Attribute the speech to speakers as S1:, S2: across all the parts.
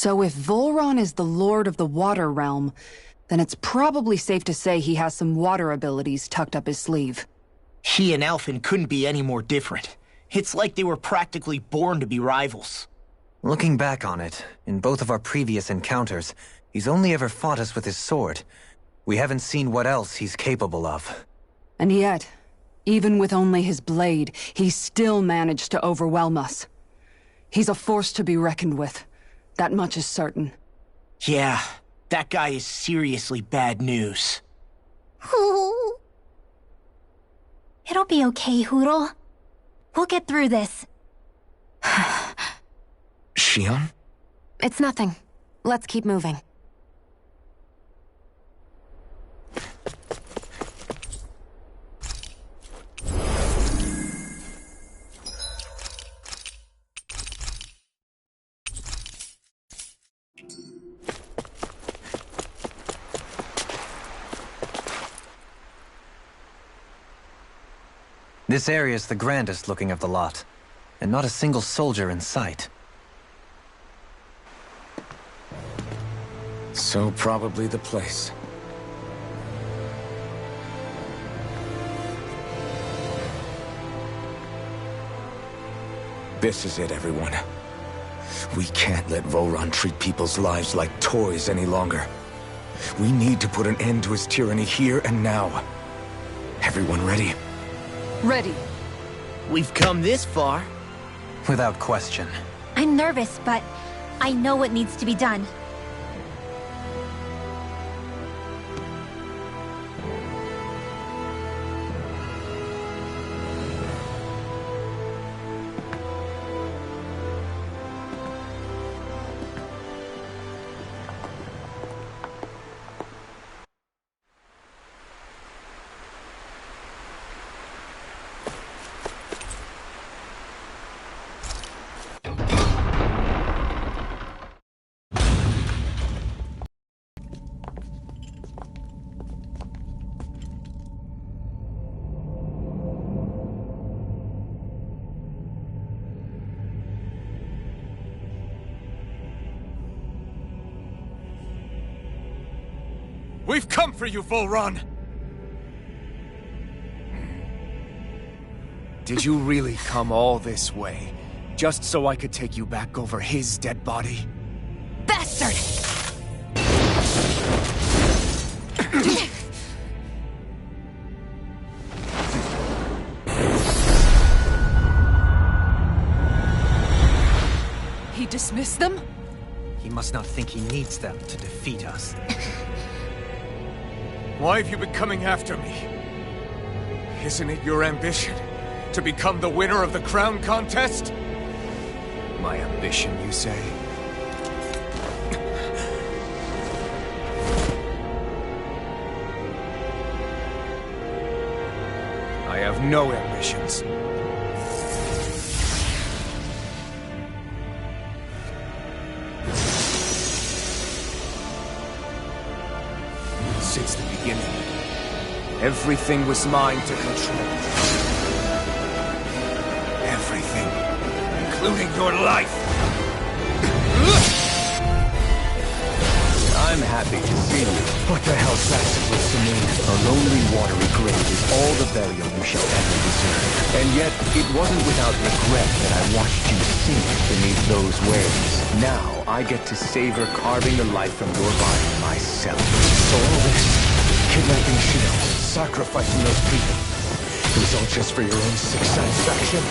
S1: So if Volron is the lord of the water realm, then it's probably safe to say he has some water abilities tucked up his sleeve.
S2: He and Alphen couldn't be any more different. It's like they were practically born to be rivals.
S3: Looking back on it, in both of our previous encounters, he's only ever fought us with his sword. We haven't seen what else he's capable of.
S1: And yet, even with only his blade, he still managed to overwhelm us. He's a force to be reckoned with. That much is certain.
S2: Yeah, that guy is seriously bad news.
S4: It'll be okay, Hootle. We'll get through this.
S5: Shionne?
S6: It's nothing. Let's keep moving.
S3: This area is the grandest looking of the lot, and not a single soldier in sight.
S5: So probably the place. This is it, everyone. We can't let Volron treat people's lives like toys any longer. We need to put an end to his tyranny here and now. Everyone ready?
S1: Ready.
S2: We've come this far.
S3: Without question.
S4: I'm nervous, but I know what needs to be done.
S7: We've come for you, Volron! Did you really come all this way, just so I could take you back over his dead body?
S6: Bastard!
S1: He dismissed them?
S3: He must not think he needs them to defeat us.
S7: Why have you been coming after me? Isn't it your ambition to become the winner of the crown contest? My ambition, you say? I have no ambitions. Since the beginning, everything was mine to control. Everything, including your life. I'm happy to see you. What the hell's that supposed to mean? A lonely, watery grave is all the burial you shall ever deserve. And yet, it wasn't without regret that I watched you sink beneath those waves. Now, I get to savor carving the life from your body myself. So all this, kidnapping Shionne, sacrificing those people, it was all just for your own sick satisfaction?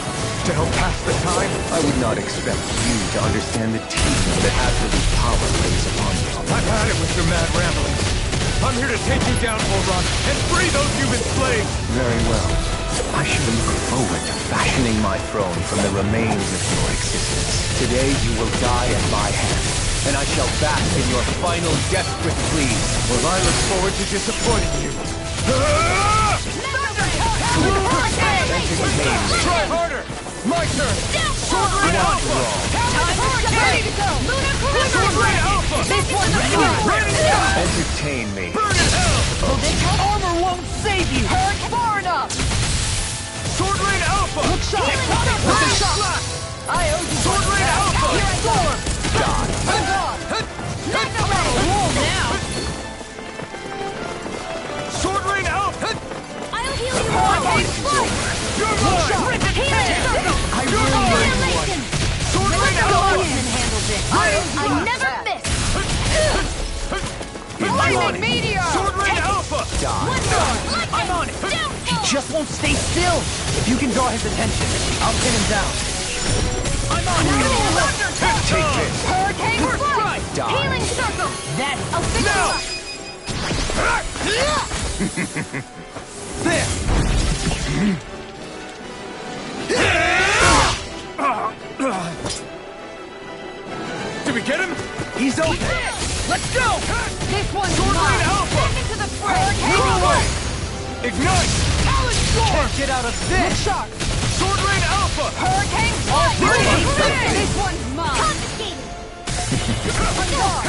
S7: To help pass the time? I would not expect you to understand the tedium that absolute power lays upon you. I've had it with your mad ramblings. I'm here to take you down, Volron, and free those you've enslaved! Very well. I should look forward to fashioning my throne from the remains of your existence. Today you will die at my hand, and I shall bask in your final desperate pleas. Well, I look forward to disappointing you. Try harder! My turn! Sword Rain Alpha!
S6: Ready to go!
S7: Sword Rain Alpha!
S6: This one's
S7: Ready to go!
S3: Entertain me.
S7: Burn in hell!
S1: Armor won't save you!
S6: Hurt far enough!
S7: Sword Rain Alpha!
S1: Look sharp!
S7: With a shot!
S6: I owe you
S7: Sword Rain Alpha!
S6: Here I go!
S3: Die.
S6: I'm gone!
S2: I'm on it! He just won't stay still! If you can draw his attention, I'll pin him down. I'm on it!
S5: Take this!
S6: Hurricane Strike!
S5: Die.
S6: Healing Circle!
S2: That...
S6: I'll fix you up!
S2: There!
S5: Did we get him?
S2: He's open! Let's go!
S6: This one's
S5: Sword
S6: mine!
S5: Rain Alpha!
S6: Take it to the fray!
S5: Move away! Ignite!
S6: Talon Sword!
S2: Can't get out of this!
S6: Shark!
S5: Sword Rain Alpha!
S6: Hurricane Strike! This one's mine!
S4: Confiscated!
S6: On guard!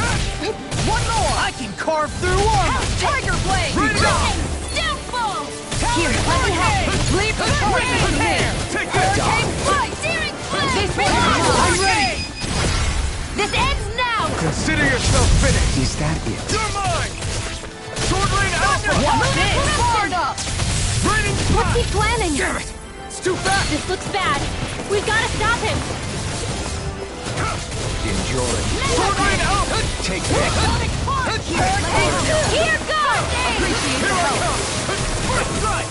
S6: One more!
S2: I can carve through armor!
S6: Tiger Blade!
S5: Rain it up!
S4: Downfall!
S6: Here, let me help! Leave the hurricane here!
S5: Take this!
S6: Hurricane Flight!
S4: Searing
S6: This
S4: Flame!
S6: one's
S2: I'm
S6: mine!
S2: ready!
S4: This ends now!
S5: Consider yourself finished!
S7: Is that it?
S5: You're mine! Sword Rain Alpha!
S6: What's this? Forward up!
S5: Raining
S4: What's he
S5: Splash!
S4: planning?
S5: Damn it! It's too fast!
S4: This looks bad. We've got to stop him.
S7: Enjoy.
S5: Sword Rain Alpha!
S7: Take this.
S4: Here goes!
S6: Appreciate the help!
S5: First strike!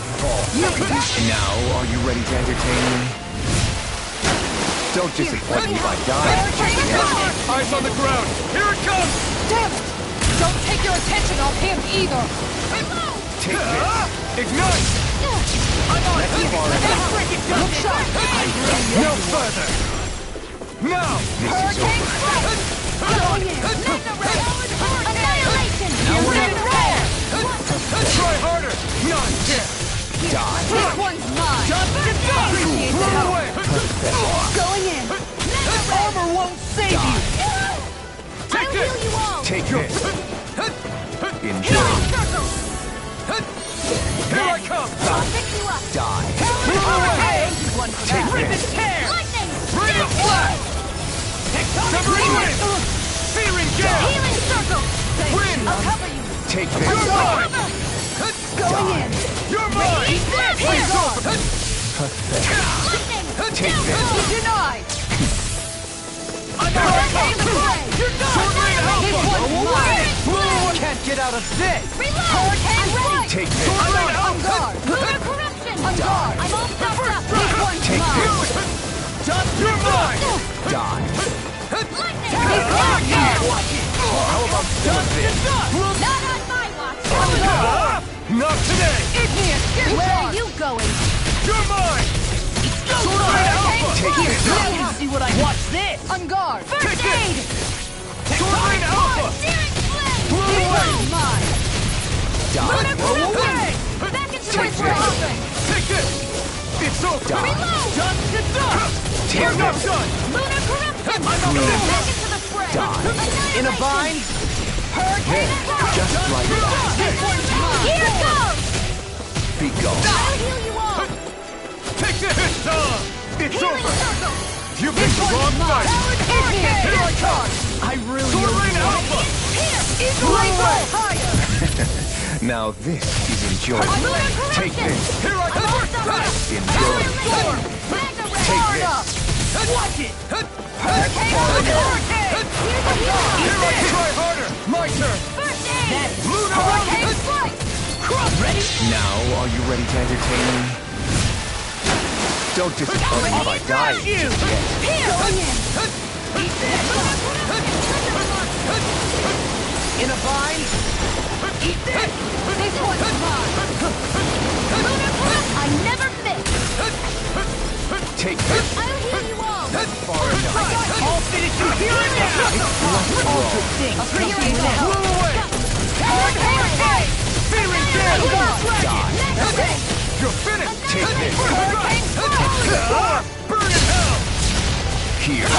S7: Now, are you ready to entertain me? Don't disappoint me by dying.
S5: Eyes on the ground! Here it comes!
S6: Damn it! Don't take your attention off him either!
S7: Take this.
S5: Ignite!
S6: Look sharp!
S5: No further! Now!
S6: Hurricane Strike! Going in!
S4: Annihilation!
S5: Try harder! Not yet!
S6: This one's mine! Appreciate the
S5: Run
S6: help!
S5: away!
S6: Going in!
S2: Armor won't save you!
S5: Take
S4: I'll
S5: this!
S4: heal you all!
S7: Take this. Enjoy.
S4: Healing circle!
S5: Here I come!
S4: I'll fix you up!
S7: Die.
S5: Take this!
S4: Lightning!
S5: Rain of Flash! Severing Wind! Searing Gale!
S4: Healing circle!
S5: Wind!
S4: I'll cover you!
S7: Take
S5: You're
S7: this.
S5: mine!
S6: Going in!
S5: You're mine!
S4: Here!
S7: Pathetic.
S4: Lightning!
S7: Take this.
S6: Denied!
S5: Hurricane
S6: Strike!
S5: Sword Rain
S6: This
S5: Alpha!
S6: one's mine!
S2: Can't get out of this!
S4: Reload!
S6: Hurricane Strike!
S7: Take this.
S5: Sword Rain
S6: On
S5: Alpha!
S6: guard!
S4: Lunar corruption!
S6: On guard!
S4: I'm all stopped up!
S6: This one's
S7: Take
S6: mine!
S5: You're mine!
S7: Die.
S4: Lightning!
S7: How about some of this?
S4: Not on my watch!
S5: Not today!
S6: Igneous!
S4: Where are you going?
S5: You're mine! Sword Rain Alpha!
S7: Take this.
S2: Now you see what I watch this!
S6: On guard!
S4: First aid!
S5: Sword Rain Alpha!
S4: Searing flame!
S6: This one's mine!
S4: Lunar
S7: Die.
S4: corruption! Back into my
S7: Take
S4: frame!
S7: this.
S5: Take this! It's over!
S4: Reload!
S5: Done to done!
S7: Take
S5: We're not
S7: this.
S5: done!
S4: Lunar corruption!
S5: I'm on
S4: Back
S5: this!
S4: into the fray!
S7: Die.
S2: In a bind?
S4: Hurricane
S7: Just like that.
S6: This one's mine!
S4: Here goes!
S7: Be gone.
S4: I'll heal you all!
S5: Take this! It's
S4: Healing
S5: over!
S4: circle!
S5: You picked the wrong fight!
S6: Igneous! Here I come!
S2: I really
S5: Sword
S2: owe
S5: Rain
S2: you one.
S5: Alpha!
S6: Eagle higher!
S7: Now this is enjoyable.
S4: Lunar corruption!
S7: Take this.
S5: Here I come!
S7: Enjoy.
S4: Storm!
S7: Take
S6: Hard
S7: this.
S6: up!
S2: Watch it!
S6: Hurricane! Hurricane!
S5: Here I try harder! My turn!
S4: First aid!
S5: Lunar
S6: Hurricane Strike!
S2: Ready?
S7: Now, are you ready to entertain me? Don't disappoint me by dying just yet.
S6: Going in!
S2: In a bind?
S6: Eat this! This one's mine!
S4: I never miss!
S7: Take this.
S4: I'll heal you all!
S7: Far enough.
S2: I'll finish you here and now! All good things
S6: Appreciate the help!
S5: Blew away!
S6: Hurricane!
S5: Searing Gale!
S7: Die.
S5: You're finished!
S7: Take this.
S5: Burn in hell!
S7: Here.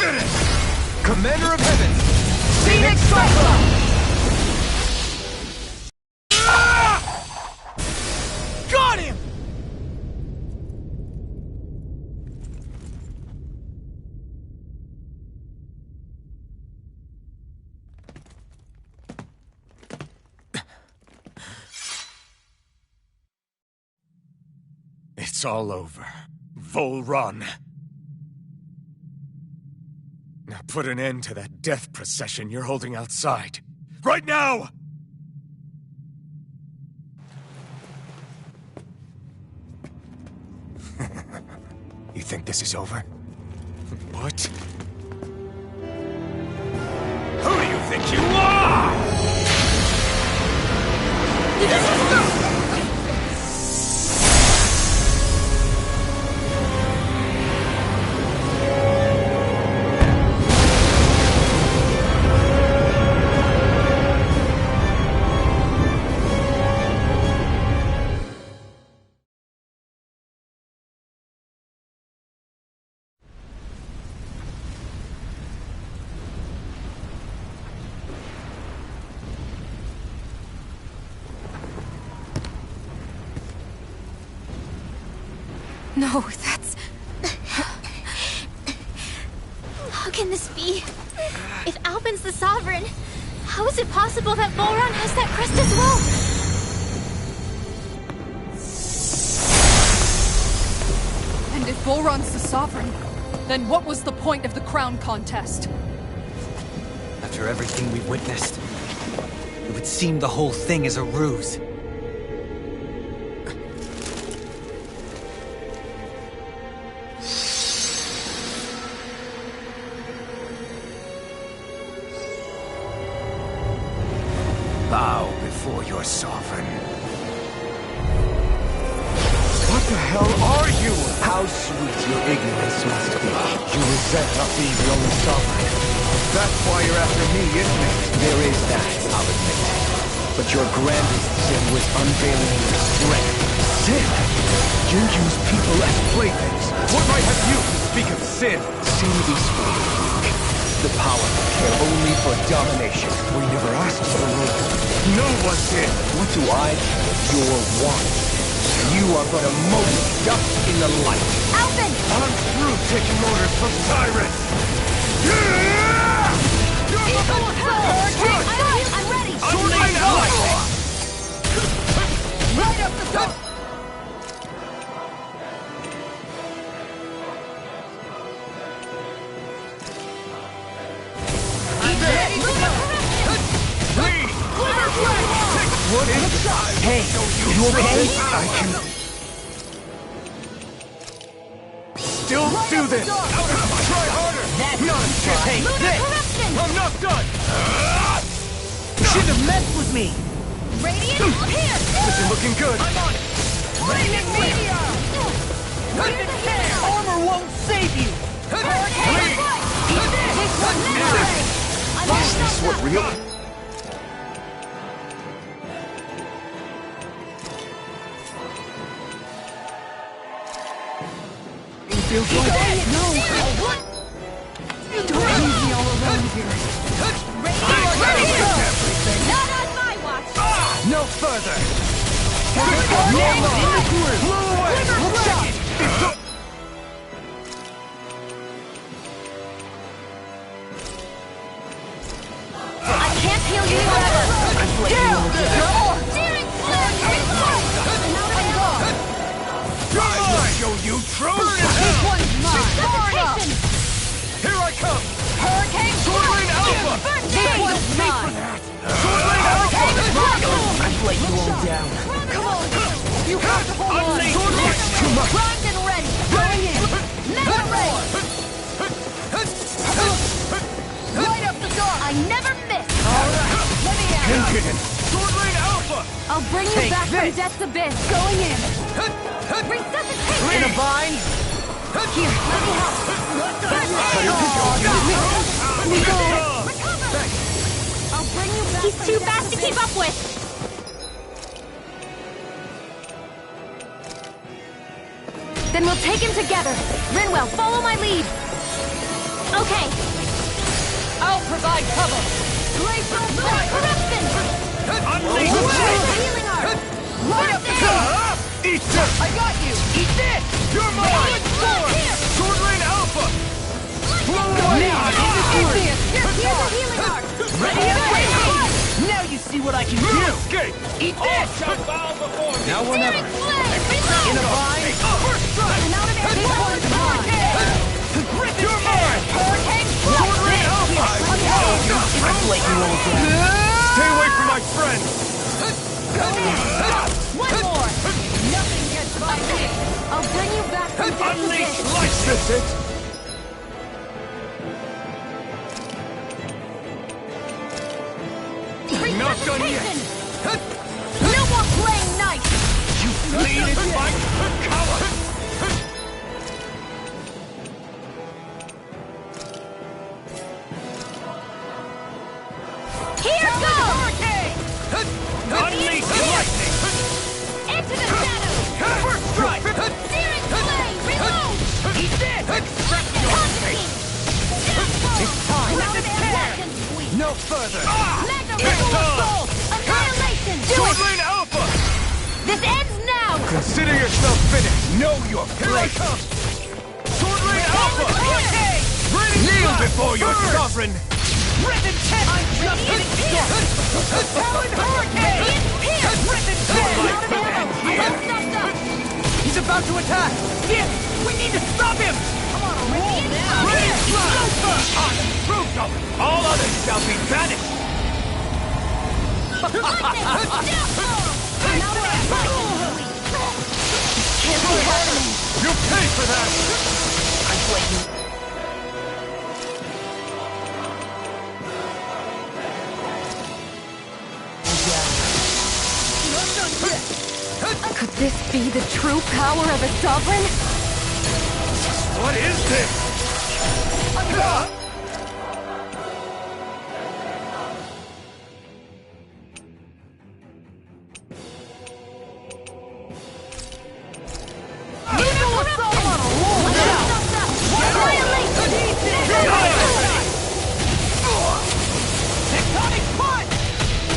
S5: Finished!
S7: Commander of Heaven.
S6: Phoenix Cyclone!
S2: Got him!
S5: It's all over. Vol Run. Now put an end to that death procession you're holding outside. Right now! You think this is over? What? Who do you think you are?
S6: No, that's...
S4: How can this be? If Alpin's the Sovereign, how is it possible that Volron has that crest as well?
S6: And if Volron's the Sovereign, then what was the point of the crown contest?
S3: After everything we've witnessed, it would seem the whole thing is a ruse.
S5: Bow before your sovereign. What the hell are you?
S7: How sweet your ignorance must be. You resent not being the only sovereign.
S5: That's why you're after me, isn't it?
S7: There is that, I'll admit. But your grandest sin was unveiling your strength.
S5: Sin? You use people as playthings. What right have you to speak of sin?
S7: Sin is for the weak. The powerful care only for domination.
S5: We never asked for the rule. No one did.
S7: What do I care if you're one? You are but a mote of dust in the light.
S4: Alpin!
S5: I'm through taking orders from tyrants.
S4: I'm ready!
S6: Right up the top!
S5: What is it?
S2: Hey, you okay?
S5: I can... Still do this! Try harder!
S2: That's
S5: Not a chance!
S2: Hey, this!
S5: I'm not done!
S2: You shouldn't have messed with me!
S4: Radiant, here!
S5: This is looking good!
S2: I'm on it! Radiant Meteor! Armor won't save you!
S7: Is this what real...
S2: Feels like... No! What? Don't leave me all alone here.
S4: Not on my watch!
S5: No further!
S4: I can't heal you forever! Searing flare!
S5: I'll show you true!
S6: This one's mine!
S4: Levitation!
S5: Here I come!
S6: Hurricane
S5: Swordlane Alpha!
S6: This one's mine!
S5: Swordlane Alpha!
S2: I've let you all down.
S6: Come on! You have to hold on!
S5: Swordlane! Too much!
S4: Primed and ready!
S6: Going in!
S4: Mega ray!
S6: Right up the door!
S4: I never miss!
S6: Let me out!
S5: Take it! Swordlane Alpha!
S6: I'll bring you
S2: Take
S6: back from
S2: this.
S6: death's abyss! Going in!
S4: Resuscitation!
S2: In a bind?
S6: Here, let me help!
S4: Recover!
S6: I'll bring you back
S4: He's
S6: from
S4: too
S6: death's
S4: fast to keep
S6: abyss.
S4: up with!
S6: Then we'll take him together! Rinwell, follow my lead!
S4: Okay!
S6: I'll provide cover! Glacial
S4: Corruption!
S5: Unleash
S4: Healing art!
S6: Right up the door!
S5: Eat this!
S6: I got you! Eat this!
S5: You're mine!
S4: Here!
S5: Swordlane Alpha!
S4: Here's a healing art!
S2: Ready up, wait! Now you see what I can do!
S5: Escape!
S2: Eat this! Now or never.
S4: Searing flame!
S2: In a bind?
S5: First strike!
S6: This one's mine!
S5: You're mine! Swordlane Alpha!
S2: I've let you all down.
S5: Stay away from my friends!
S6: One more! Nothing gets by me! I'll bring you back from death's
S5: Unleash
S6: abyss!
S5: light this it? Not done yet!
S6: No more playing nice!
S5: You bleeded like a coward!
S4: Here goes!
S5: Unleash lightning!
S4: Into the shadows!
S5: First strike!
S4: Searing flame! Reload!
S5: Eat this!
S4: Lightning conjugate!
S2: It's time!
S4: Weapon sweep!
S2: No further!
S4: Magnum
S5: It's
S4: Full
S5: on!
S4: Assault! Annihilation! Do
S5: Sword
S4: it!
S5: Rain Alpha!
S4: This ends now!
S5: Consider yourself finished! Know your place! Sword Rain Alpha! Kneel before your sovereign!
S2: Rhythm test! I'm just getting started! Talon Hurricane! Rhythm test! He's about to attack! Yes! We need to stop him! Come on, roll now!
S5: Ready, Approved of! All others shall be banished! You pay for that!
S2: I'm waiting.
S6: Could this be the true power of a sovereign?
S5: What is this?
S2: Tectonic punch!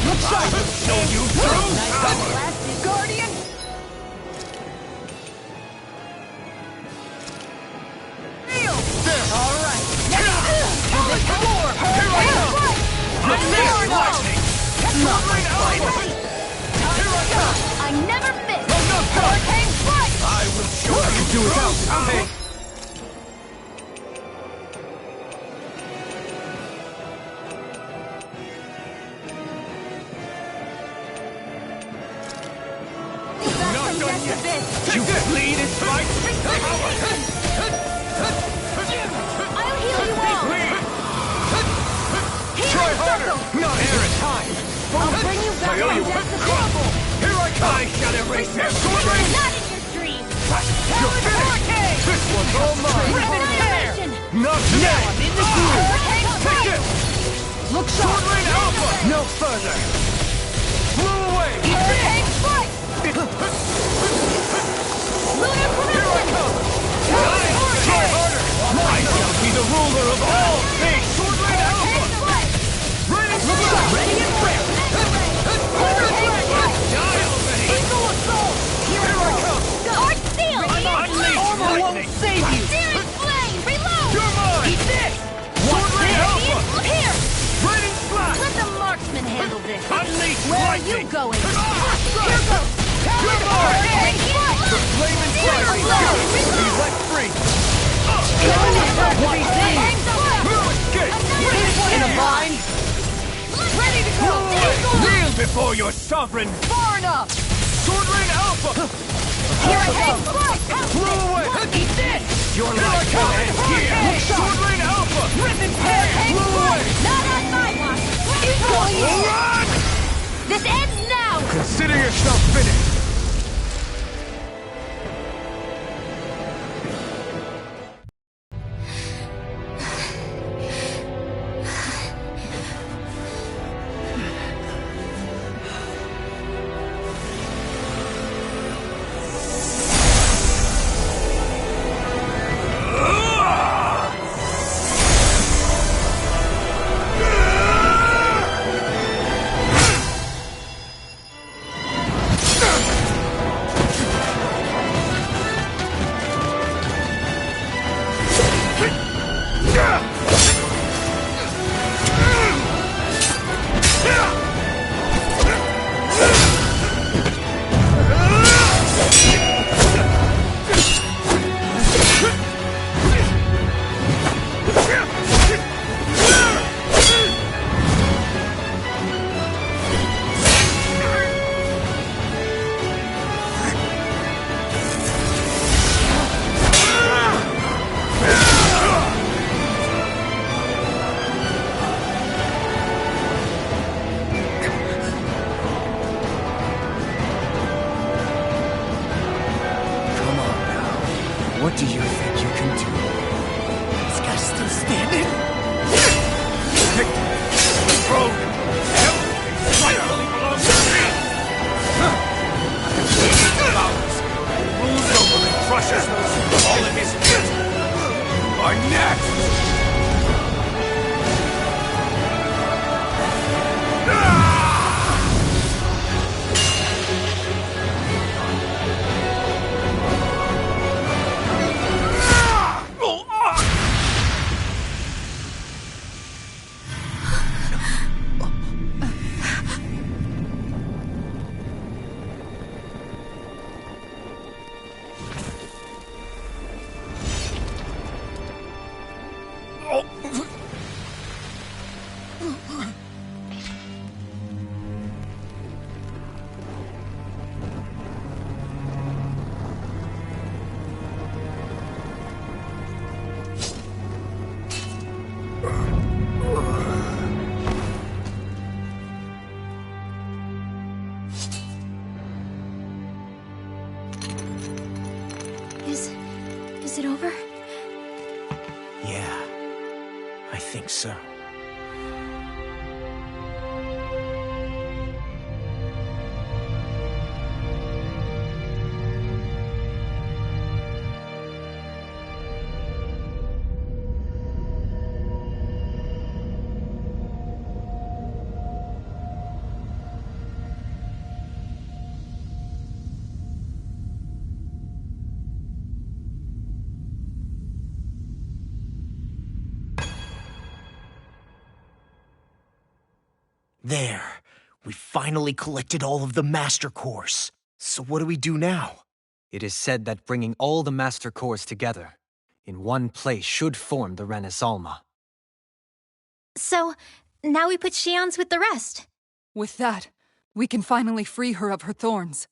S2: Looks
S5: I will show you true power!
S2: Guardian! All right.
S5: Here I come! Unleash lightning! Sword Rain Alpha! Here I come!
S4: I never miss!
S5: Hurricane
S4: Strike!
S5: I will show you do without power! Not done yet! You bleed in spite!
S4: I'll heal you all!
S5: Try
S4: Healing
S5: harder!
S4: circle!
S5: Not here in time!
S4: I'll bring you back
S5: I owe you
S4: from death to
S5: crumble! Here I come! I shall erase their sword rain!
S4: Not in your dreams!
S5: You're finished! This one's all mine!
S4: Annihilation!
S5: Not today! I'm in the groove! Take it!
S2: Look
S5: Sword
S2: sharp!
S5: Rain Alpha! No further! Blew away!
S4: Hurricane strike! Lunar
S5: Here I come! Try harder! I shall be the ruler of all things! Sword Rain Alpha! Ready to go!
S2: Ready and rare!
S5: Die already!
S2: Eagle assault!
S5: Here I come!
S4: Arch Steel!
S5: Unleash
S2: Armor won't
S5: lightning!
S2: save you!
S4: Searing flame! Reload!
S5: You're mine!
S2: Eat this!
S5: Sword Rain Alpha!
S4: Here!
S5: Ready to slash!
S4: Let the marksman handle this!
S5: Unleash
S4: Where are
S5: lightning!
S4: you going?
S5: Here goes! You're mine! The flame and strike is good! Be let free!
S2: What is this?
S5: No escape!
S2: In a bind?
S4: Ready to go!
S5: Kneel before your sovereign!
S2: Far enough!
S5: Sword Rain Alpha!
S4: Here I come!
S5: Blow away!
S2: Eat this!
S5: Your life will end here! Sword Rain Alpha!
S2: Rip and tear!
S5: Blow away!
S4: Not on my watch!
S5: Run!
S4: This ends now!
S5: Consider yourself finished!
S4: Is it over?
S2: Yeah, I think so. There. We finally collected all of the Master Cores. So what do we do now?
S3: It is said that bringing all the Master Cores together in one place should form the Renis Alma.
S4: So, now we put Shionne's with the rest.
S6: With that, we can finally free her of her thorns.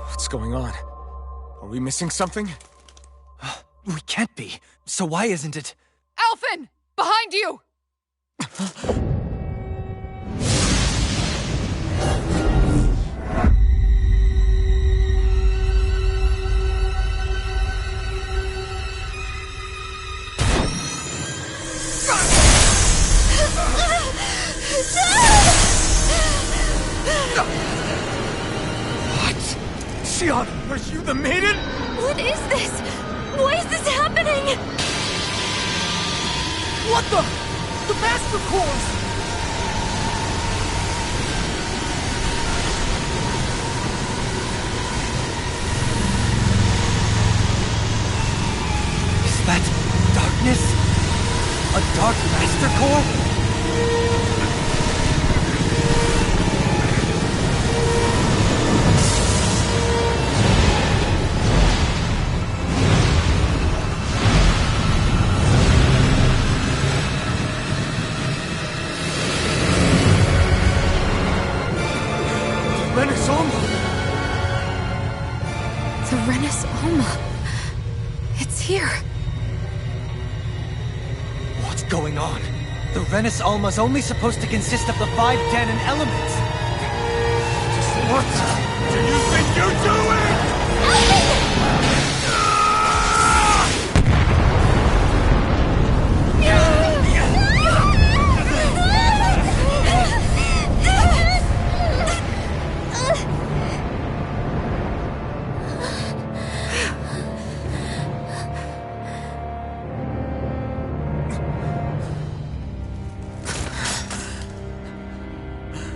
S5: What's going on? Are we missing something?
S3: We can't be. So why isn't it?
S6: Alphen! Behind you!
S5: Shionne, are you the maiden?
S4: What is this? Why is this happening?
S2: What the? The Master Cores!
S3: Is that darkness? A Dark Master Core?
S5: Renis Alma!
S6: The Renis Alma. It's here.
S3: What's going on? The Renis Alma's only supposed to consist of the 5 Dahnan elements.
S5: What do you think you're doing?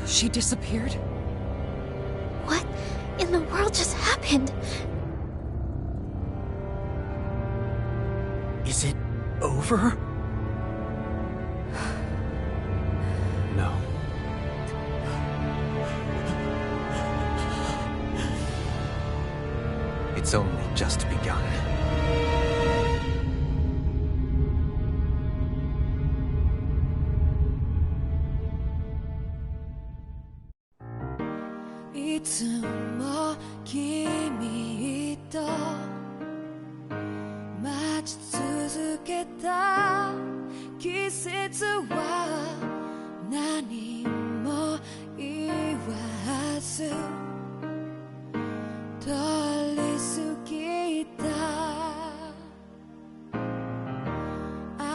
S6: She disappeared?
S4: What in the world just happened?
S2: Is it over?
S3: No. It's only just begun.
S8: いつも君と待ち続けた季節は何も言わず通り過ぎた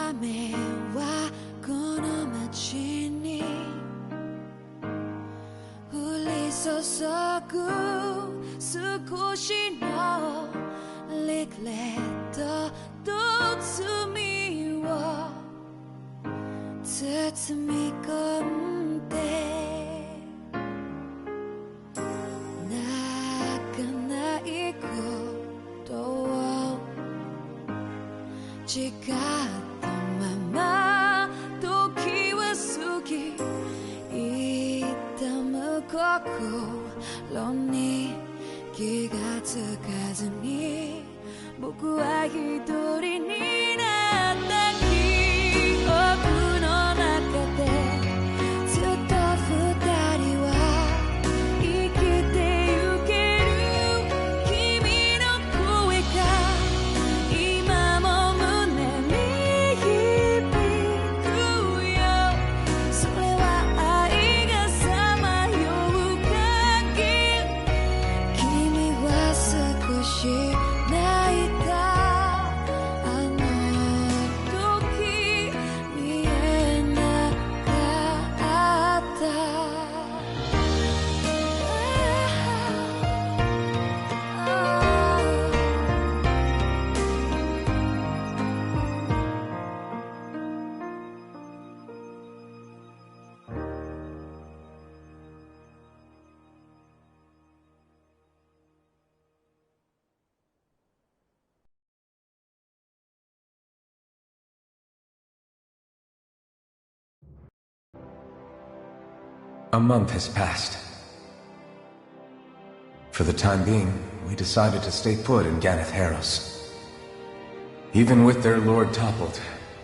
S8: 雨はこの街に降り注ぐ少しのリグレットと罪を包み込んで泣かないことを誓ったまま時は過ぎ痛む心に気がつかずに僕は一人になった記憶の中でずっと二人は生きてゆける君の声が今も胸に響くよそれは愛がさまよう限り君は少し泣いたあの時見えなかった
S5: A month has passed. For the time being, we decided to stay put in Ganeth Haros. Even with their lord toppled,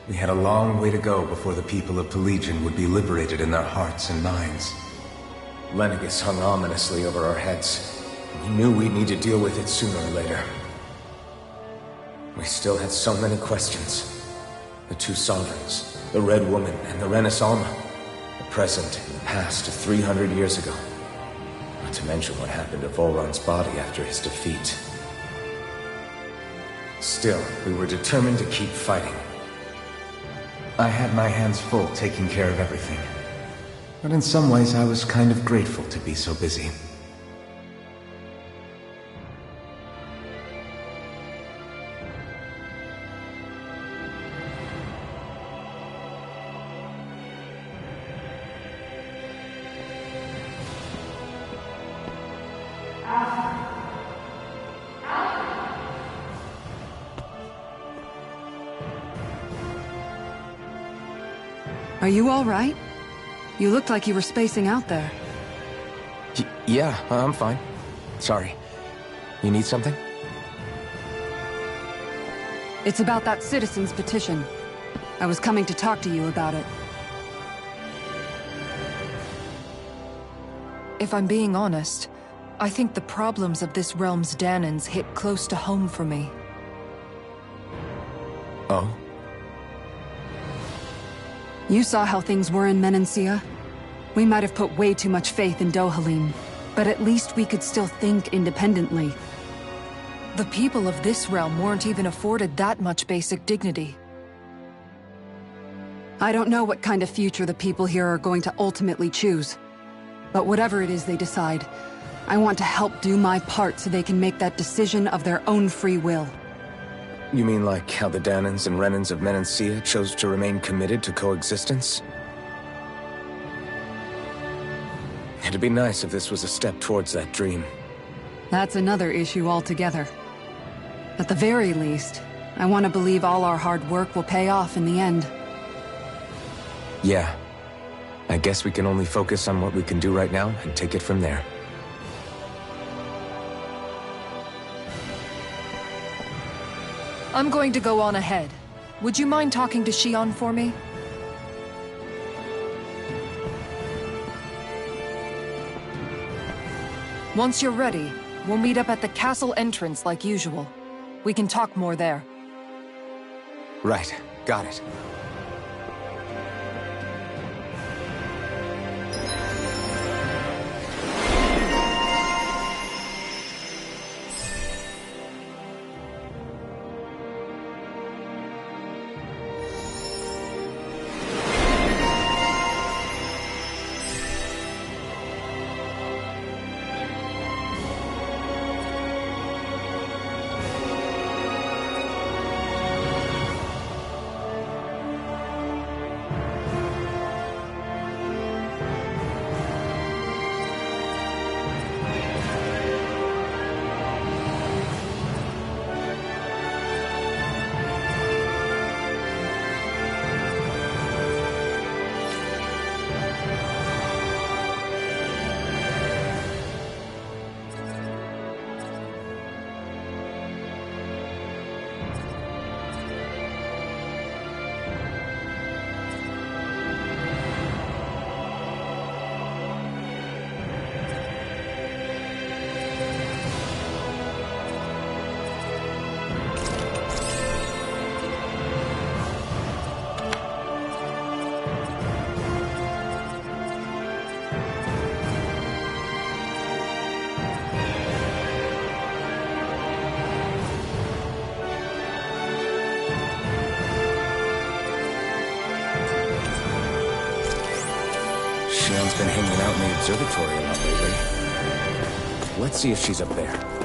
S5: we had a long way to go before the people of Pelegion would be liberated in their hearts and minds. Lenegus hung ominously over our heads. We knew we'd need to deal with it sooner or later. We still had so many questions. The two sovereigns, the Red Woman and the Renis Alma. The present and the past of 300 years ago. Not to mention what happened to Volron's body after his defeat. Still, we were determined to keep fighting. I had my hands full taking care of everything. But in some ways I was kind of grateful to be so busy.
S1: Are you all right? You looked like you were spacing out there.
S5: Yeah, I'm fine. Sorry. You need something?
S1: It's about that citizen's petition. I was coming to talk to you about it.
S6: If I'm being honest, I think the problems of this realm's Dahnans hit close to home for me.
S5: Oh?
S1: You saw how things were in Menancia. We might have put way too much faith in Dohalim, but at least we could still think independently.
S6: The people of this realm weren't even afforded that much basic dignity.
S1: I don't know what kind of future the people here are going to ultimately choose. But whatever it is they decide, I want to help do my part so they can make that decision of their own free will.
S5: You mean like how the Dahnans and Renans of Menancia chose to remain committed to coexistence? It'd be nice if this was a step towards that dream.
S1: That's another issue altogether. At the very least, I want to believe all our hard work will pay off in the end.
S5: Yeah. I guess we can only focus on what we can do right now and take it from there.
S6: I'm going to go on ahead. Would you mind talking to Xion for me? Once you're ready, we'll meet up at the castle entrance like usual. We can talk more there.
S5: Right. Got it. Shionne's been hanging out in the observatory a lot lately. Let's see if she's up there.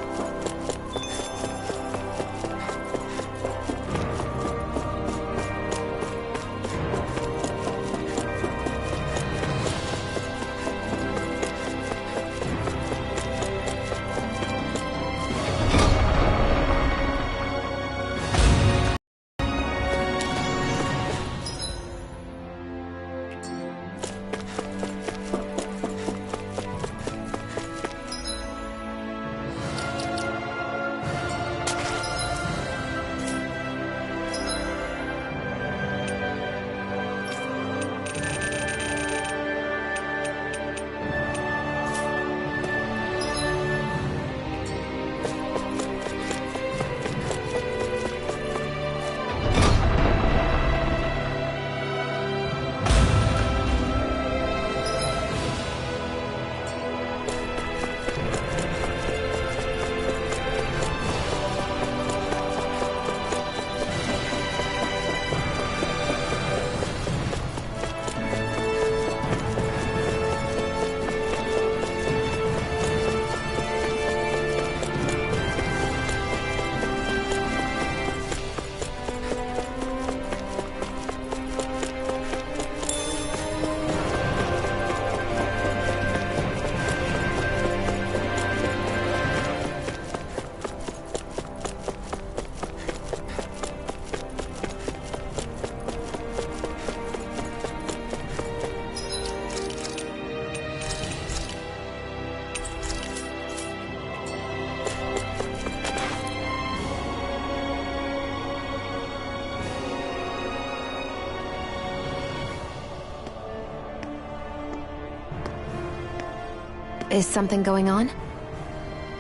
S9: Is something going on?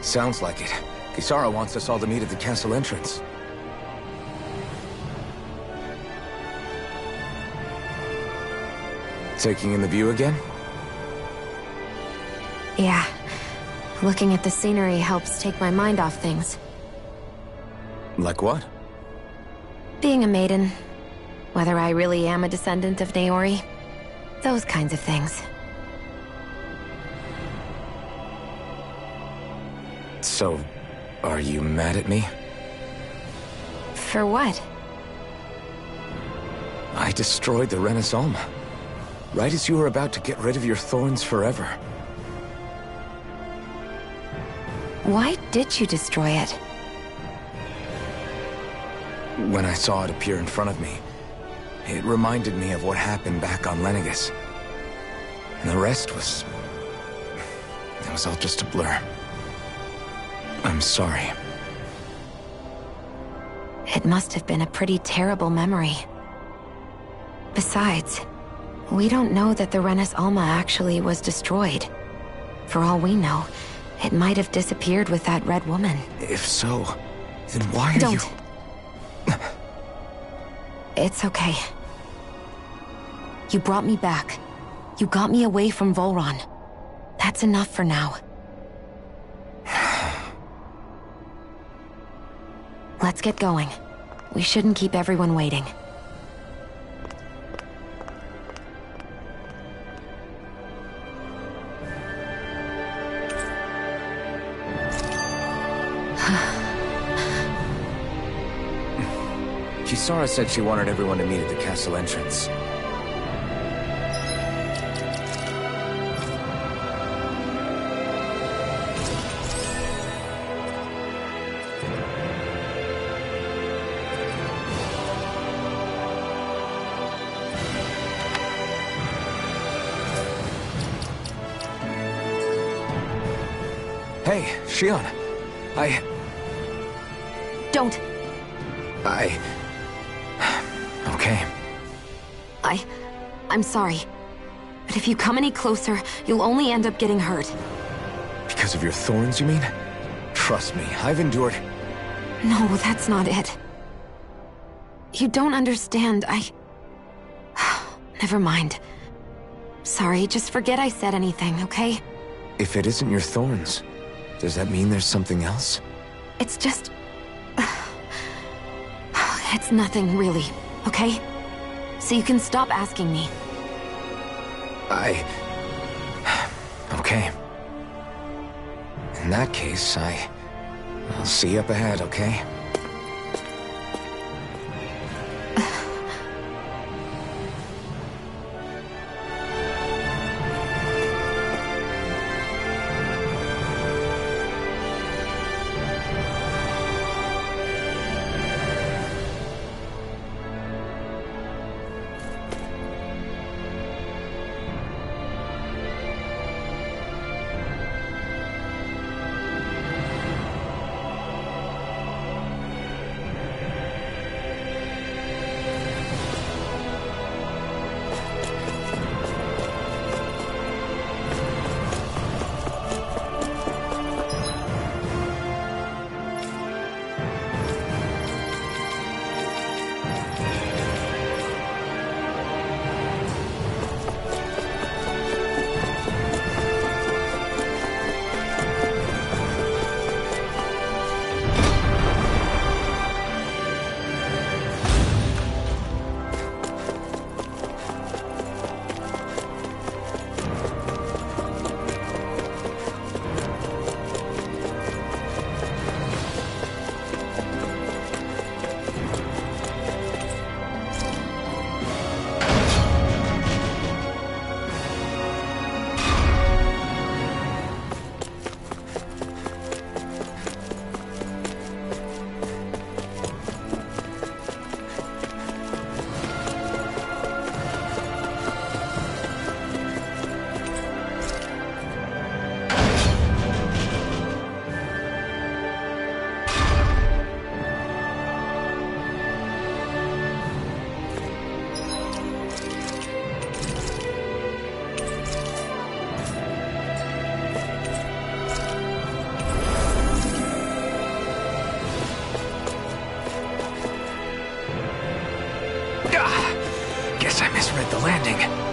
S5: Sounds like it. Kisara wants us all to meet at the castle entrance. Taking in the view again?
S9: Yeah. Looking at the scenery helps take my mind off things.
S5: Like what?
S9: Being a maiden. Whether I really am a descendant of Naori. Those kinds of things.
S5: So, are you mad at me?
S9: For what?
S5: I destroyed the Renis Alma. Right as you were about to get rid of your thorns forever.
S9: Why did you destroy it?
S5: When I saw it appear in front of me, it reminded me of what happened back on Lenegis. And the rest was... it was all just a blur. I'm sorry.
S9: It must have been a pretty terrible memory. Besides, we don't know that the Renis Alma actually was destroyed. For all we know, It might have disappeared with that red woman.
S5: If so, then why are
S9: Don't.
S5: you...
S9: It's okay. You brought me back. You got me away from Volron. That's enough for now. Let's get going. We shouldn't keep everyone waiting.
S5: Kisara said she wanted everyone to meet at the castle entrance. Hey, Shion.
S9: Don't.
S5: Okay.
S9: I'm sorry. But if you come any closer, you'll only end up getting hurt.
S5: Because of your thorns, you mean? Trust me, I've endured...
S9: No, that's not it. You don't understand, Never mind. Sorry, just forget I said anything, okay?
S5: If it isn't your thorns, does that mean there's something else?
S9: It's just... It's nothing, really, okay? So you can stop asking me.
S5: Okay. In that case, I'll see you up ahead, okay? Guess I misread the landing.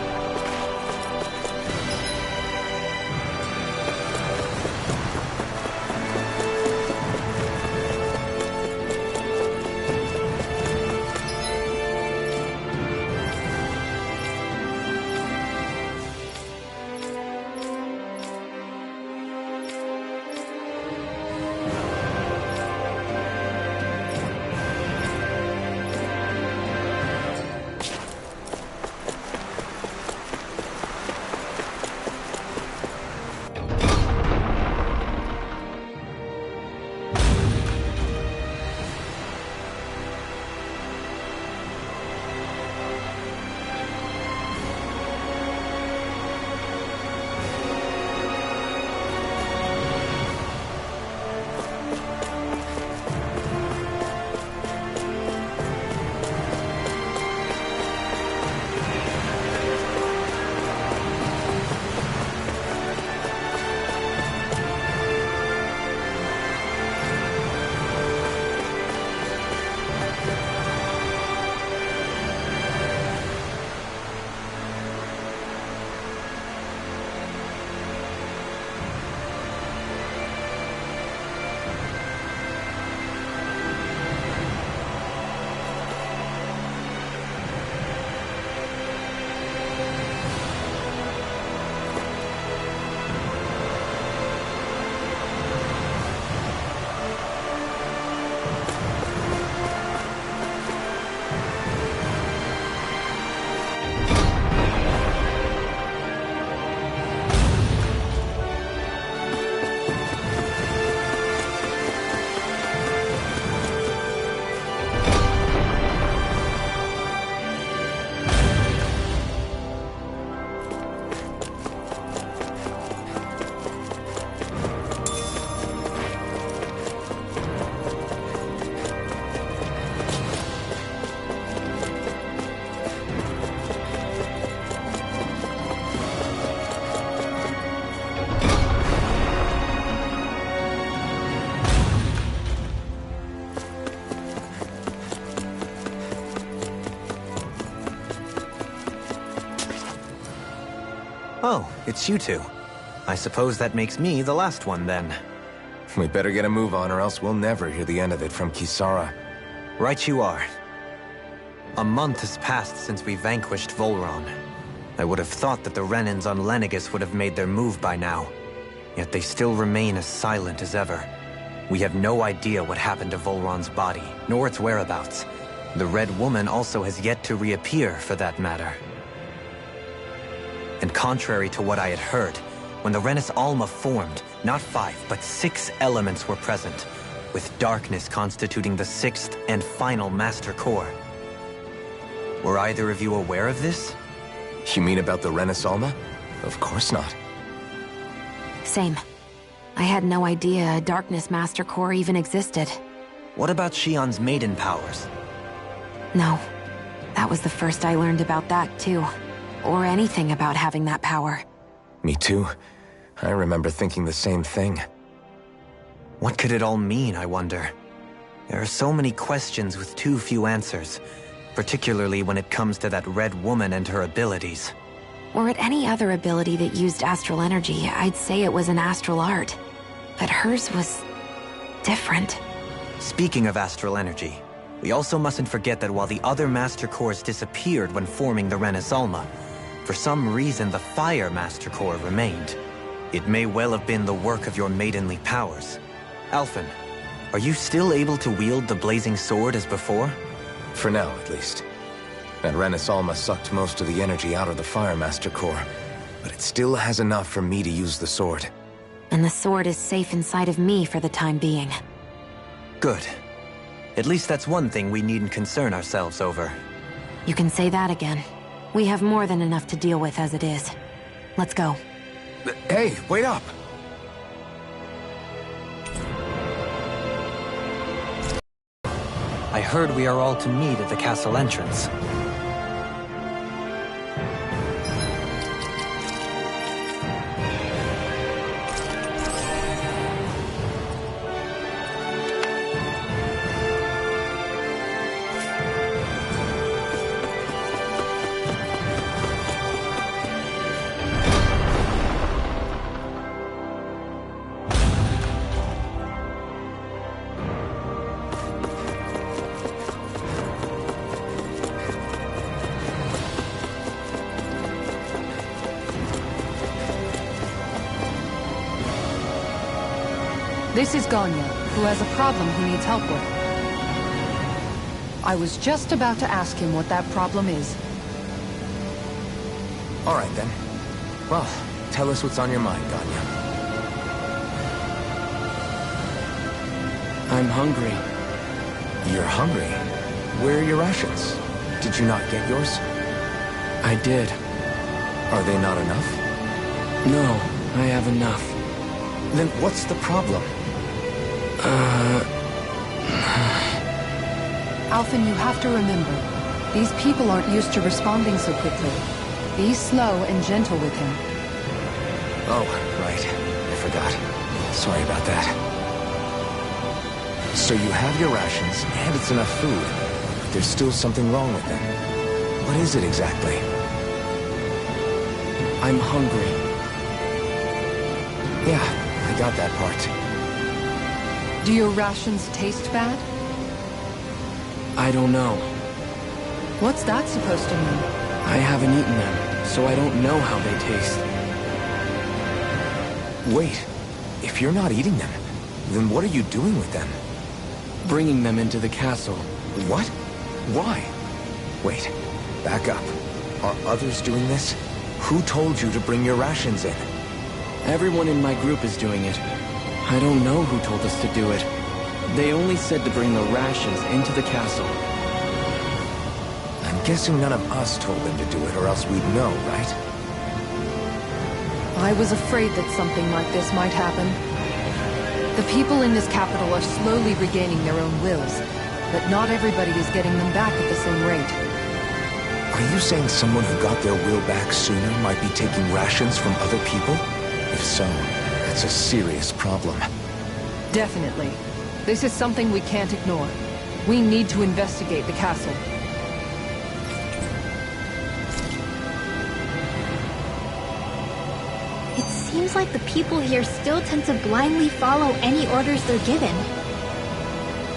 S3: Oh, it's you two. I suppose that makes me the last one then.
S5: We better get a move on or else we'll never hear the end of it from Kisara.
S3: Right you are. A month has passed since we vanquished Volron. I would have thought that the Renans on Lenegis would have made their move by now. Yet they still remain as silent as ever. We have no idea what happened to Volron's body, nor its whereabouts. The Red Woman also has yet to reappear, for that matter. And contrary to what I had heard, when the Renis Alma formed, not 5, but 6 elements were present, with darkness constituting the 6th and final Master Core. Were either of you aware of this?
S5: You mean about the Renis Alma? Of course not.
S9: Same. I had no idea a Darkness Master Core even existed.
S3: What about Shion's maiden powers?
S9: No. That was the first I learned about that, too. Or anything about having that power.
S5: Me too. I remember thinking the same thing.
S3: What could it all mean, I wonder? There are so many questions with too few answers, particularly when it comes to that Red Woman and her abilities.
S9: Were it any other ability that used astral energy, I'd say it was an astral art. But hers was different.
S3: Speaking of astral energy, we also mustn't forget that while the other Master Cores disappeared when forming the Renis Alma, for some reason the Fire Master Core remained. It may well have been the work of your maidenly powers. Alphen, are you still able to wield the blazing sword as before?
S5: For now, at least. That Renis Alma sucked most of the energy out of the Fire Master Core, but it still has enough for me to use the sword.
S9: And the sword is safe inside of me for the time being.
S3: Good. At least that's one thing we needn't concern ourselves over.
S9: You can say that again. We have more than enough to deal with as it is. Let's go.
S5: Hey, wait up!
S3: I heard we are all to meet at the castle entrance.
S1: This is Ganya, who has a problem he needs help with. I was just about to ask him what that problem is.
S5: All right, then. Well, tell us what's on your mind, Ganya.
S10: I'm hungry.
S5: You're hungry? Where are your rations? Did you not get yours?
S10: I did.
S5: Are they not enough?
S10: No, I have enough.
S5: Then what's the problem?
S1: Alphen, you have to remember, these people aren't used to responding so quickly. Be slow and gentle with him.
S5: Oh, right. I forgot. Sorry about that. So you have your rations, and it's enough food, but there's still something wrong with them. What is it exactly?
S10: I'm hungry.
S5: Yeah, I got that part.
S1: Do your rations taste bad?
S10: I don't know.
S1: What's that supposed to mean?
S10: I haven't eaten them, so I don't know how they taste.
S5: Wait, if you're not eating them, then what are you doing with them?
S10: Bringing them into the castle.
S5: What? Why? Wait, back up. Are others doing this? Who told you to bring your rations in?
S10: Everyone in my group is doing it. I don't know who told us to do it. They only said to bring the rations into the castle.
S5: I'm guessing none of us told them to do it, or else we'd know, right?
S1: I was afraid that something like this might happen. The people in this capital are slowly regaining their own wills, but not everybody is getting them back at the same rate.
S5: Are you saying someone who got their will back sooner might be taking rations from other people? If so, that's a serious problem.
S1: Definitely. This is something we can't ignore. We need to investigate the castle.
S4: seems like the people here still tend to blindly follow any orders they're given.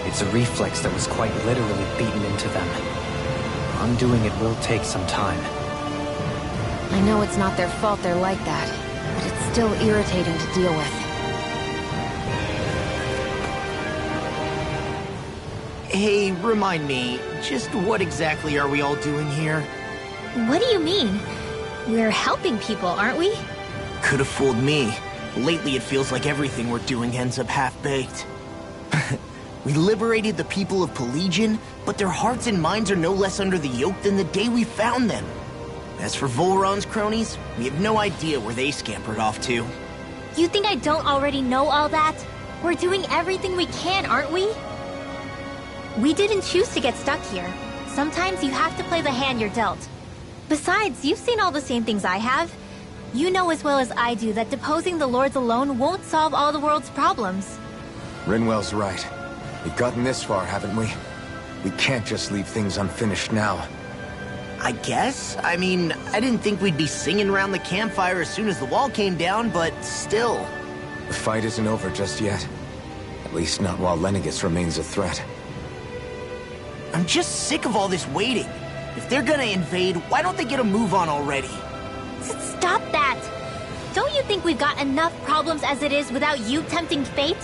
S2: It's a reflex that was quite literally beaten into them. Undoing it will take some time.
S9: I know it's not their fault they're like that, but it's still irritating to deal with.
S11: Hey, remind me, just what exactly are we all doing here?
S4: What do you mean? We're helping people, aren't we?
S11: Could have fooled me. Lately it feels like everything we're doing ends up half-baked. We liberated the people of Pelegion, but their hearts and minds are no less under the yoke than the day we found them. As for Volron's cronies, we have no idea where they scampered off to.
S4: You think I don't already know all that? We're doing everything we can, aren't we? We didn't choose to get stuck here. Sometimes you have to play the hand you're dealt. Besides, you've seen all the same things I have. You know as well as I do that deposing the lords alone won't solve all the world's problems.
S5: Rinwell's right. We've gotten this far, haven't we? We can't just leave things unfinished now.
S11: I guess? I mean, I didn't think we'd be singing around the campfire as soon as the wall came down, but still.
S5: The fight isn't over just yet. At least not while Lenegis remains a threat.
S11: I'm just sick of all this waiting. If they're gonna invade, why don't they get a move on already?
S4: Stop that! Don't you think we've got enough problems as it is without you tempting fate?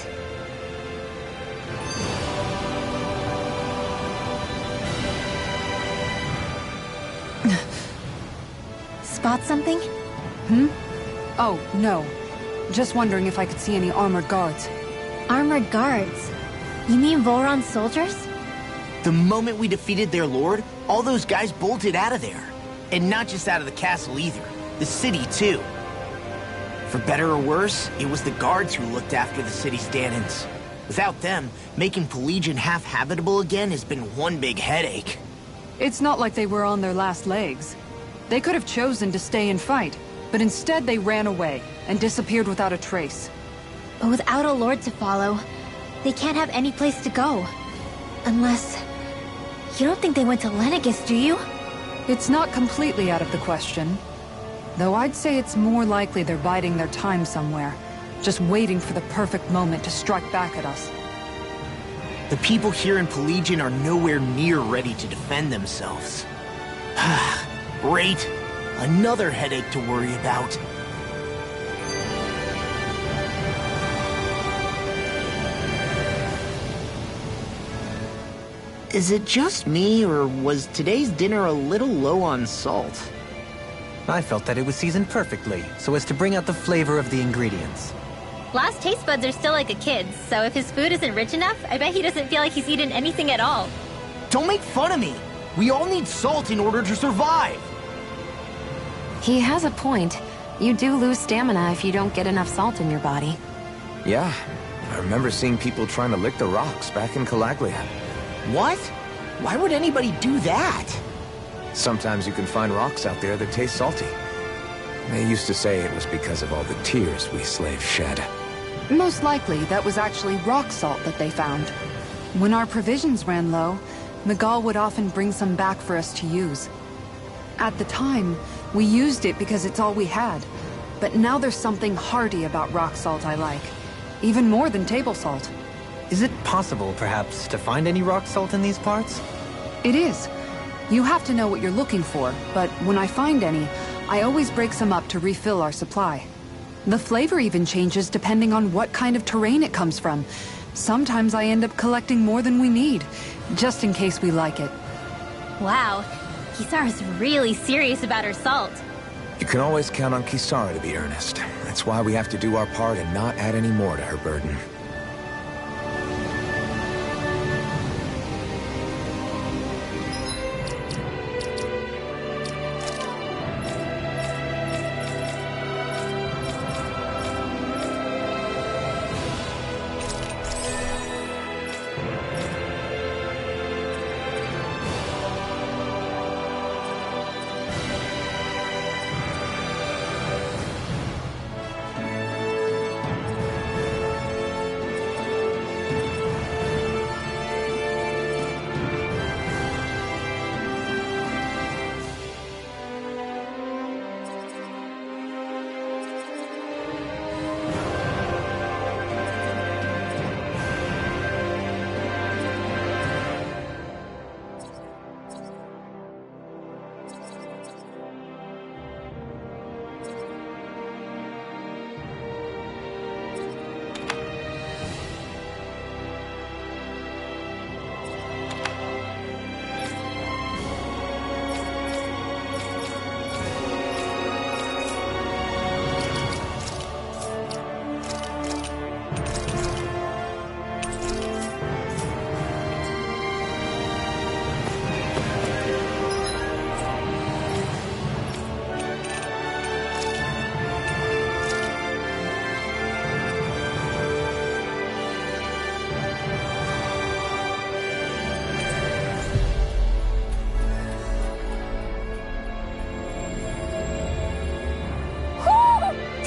S4: Spot something?
S1: Oh, no. Just wondering if I could see any armored guards.
S4: Armored guards? You mean Volron's soldiers?
S11: The moment we defeated their lord, all those guys bolted out of there. And not just out of the castle either. The city, too. For better or worse, it was the guards who looked after the city's stand-ins. Without them, making Pelegion half-habitable again has been one big headache.
S1: It's not like they were on their last legs. They could have chosen to stay and fight, but instead they ran away and disappeared without a trace.
S4: But without a lord to follow, they can't have any place to go. Unless... You don't think they went to Lenegis, do you?
S1: It's not completely out of the question. Though I'd say it's more likely they're biding their time somewhere, just waiting for the perfect moment to strike back at us.
S11: The people here in Pelegion are nowhere near ready to defend themselves. Great. Another headache to worry about. Is it just me, or was today's dinner a little low on salt?
S3: I felt that it was seasoned perfectly, so as to bring out the flavor of the ingredients.
S4: Last taste buds are still like a kid's, so if his food isn't rich enough, I bet he doesn't feel like he's eaten anything at all.
S11: Don't make fun of me! We all need salt in order to survive!
S9: He has a point. You do lose stamina if you don't get enough salt in your body.
S5: Yeah, I remember seeing people trying to lick the rocks back in Calaglia.
S11: What? Why would anybody do that?
S5: Sometimes you can find rocks out there that taste salty. They used to say it was because of all the tears we slaves shed.
S1: Most likely, that was actually rock salt that they found. When our provisions ran low, Miguel would often bring some back for us to use. At the time, we used it because it's all we had. But now there's something hearty about rock salt I like. Even more than table salt.
S3: Is it possible, perhaps, to find any rock salt in these parts?
S1: It is. You have to know what you're looking for, but when I find any, I always break some up to refill our supply. The flavor even changes depending on what kind of terrain it comes from. Sometimes I end up collecting more than we need, just in case we like it.
S4: Wow, Kisara's really serious about her salt.
S5: You can always count on Kisara to be earnest. That's why we have to do our part and not add any more to her burden.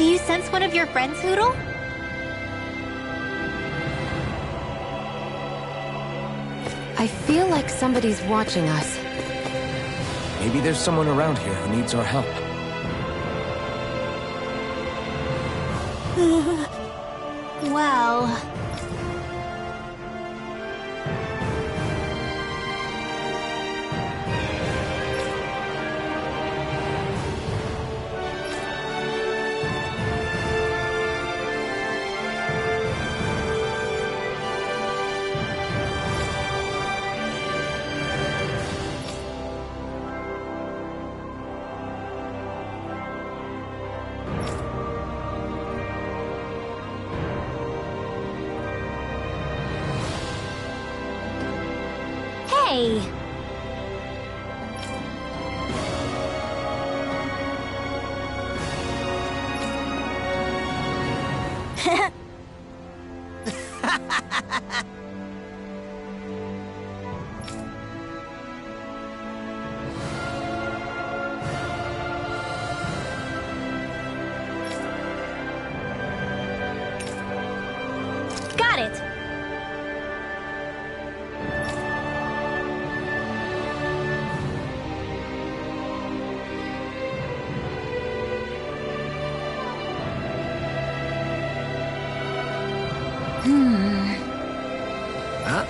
S4: Do you sense one of your friends, Hootle?
S9: I feel like somebody's watching us.
S5: Maybe there's someone around here who needs our help.
S4: Well... Hey! Got it!
S5: Huh?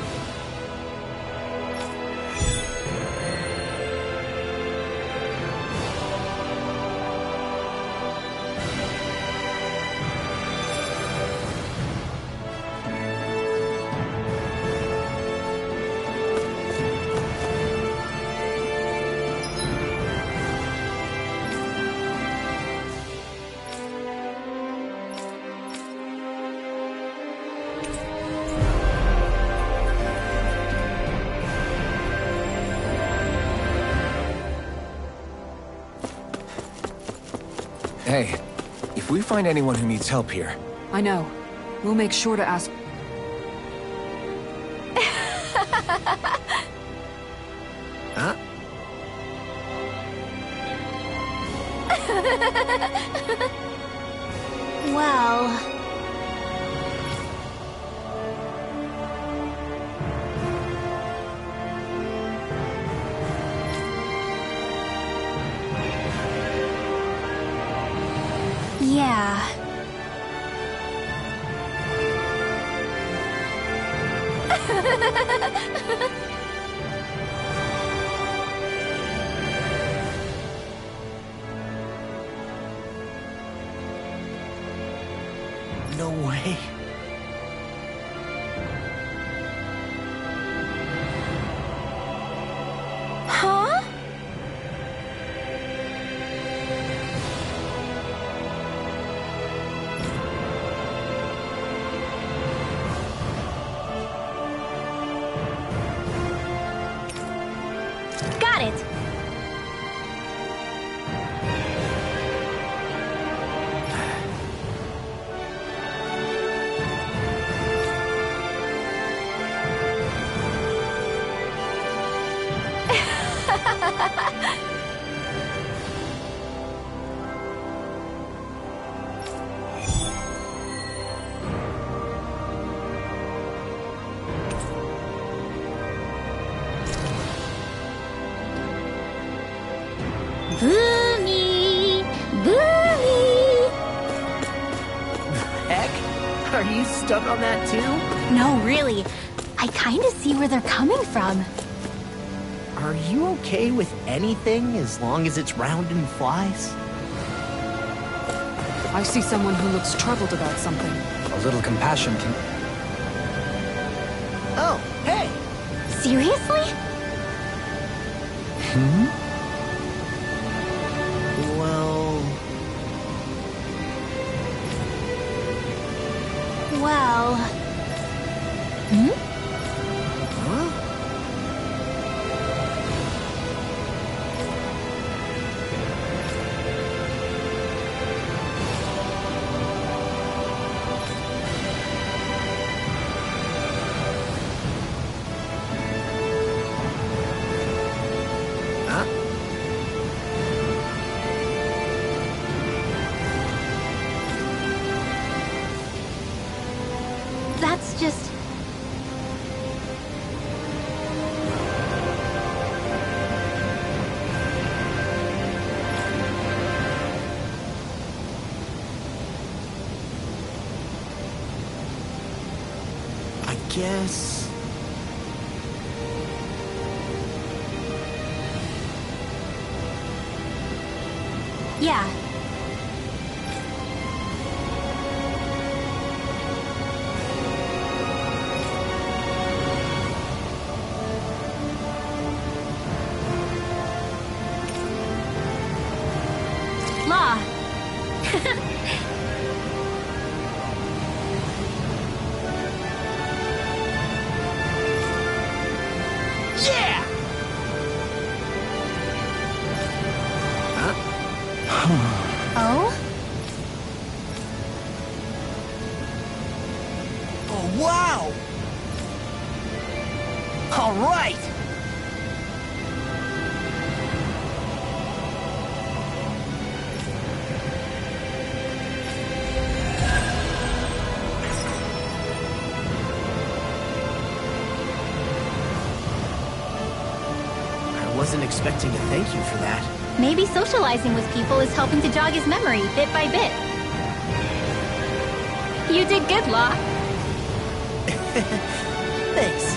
S5: Hey, if we find anyone who needs help here...
S1: I know. We'll make sure to ask...
S5: Huh?
S4: Well... Yeah...
S11: No way.
S4: Huh? Got it! Boomy! Boomy!
S11: Heck? Are you stuck on that too?
S4: No, really. I kinda see where they're coming from.
S11: Are you okay with anything as long as it's round and flies?
S1: I see someone who looks troubled about something.
S2: A little compassion can...
S11: Oh, hey!
S4: Seriously?
S11: Well...
S4: Well... Hmm?
S11: Huh? Huh? guess...
S4: Yeah. Law.
S11: Yeah!
S4: Oh?
S11: Oh, wow! All right! I wasn't expecting a thank you for that.
S4: Maybe socializing with people is helping to jog his memory bit by bit. You did good, Law.
S11: Thanks.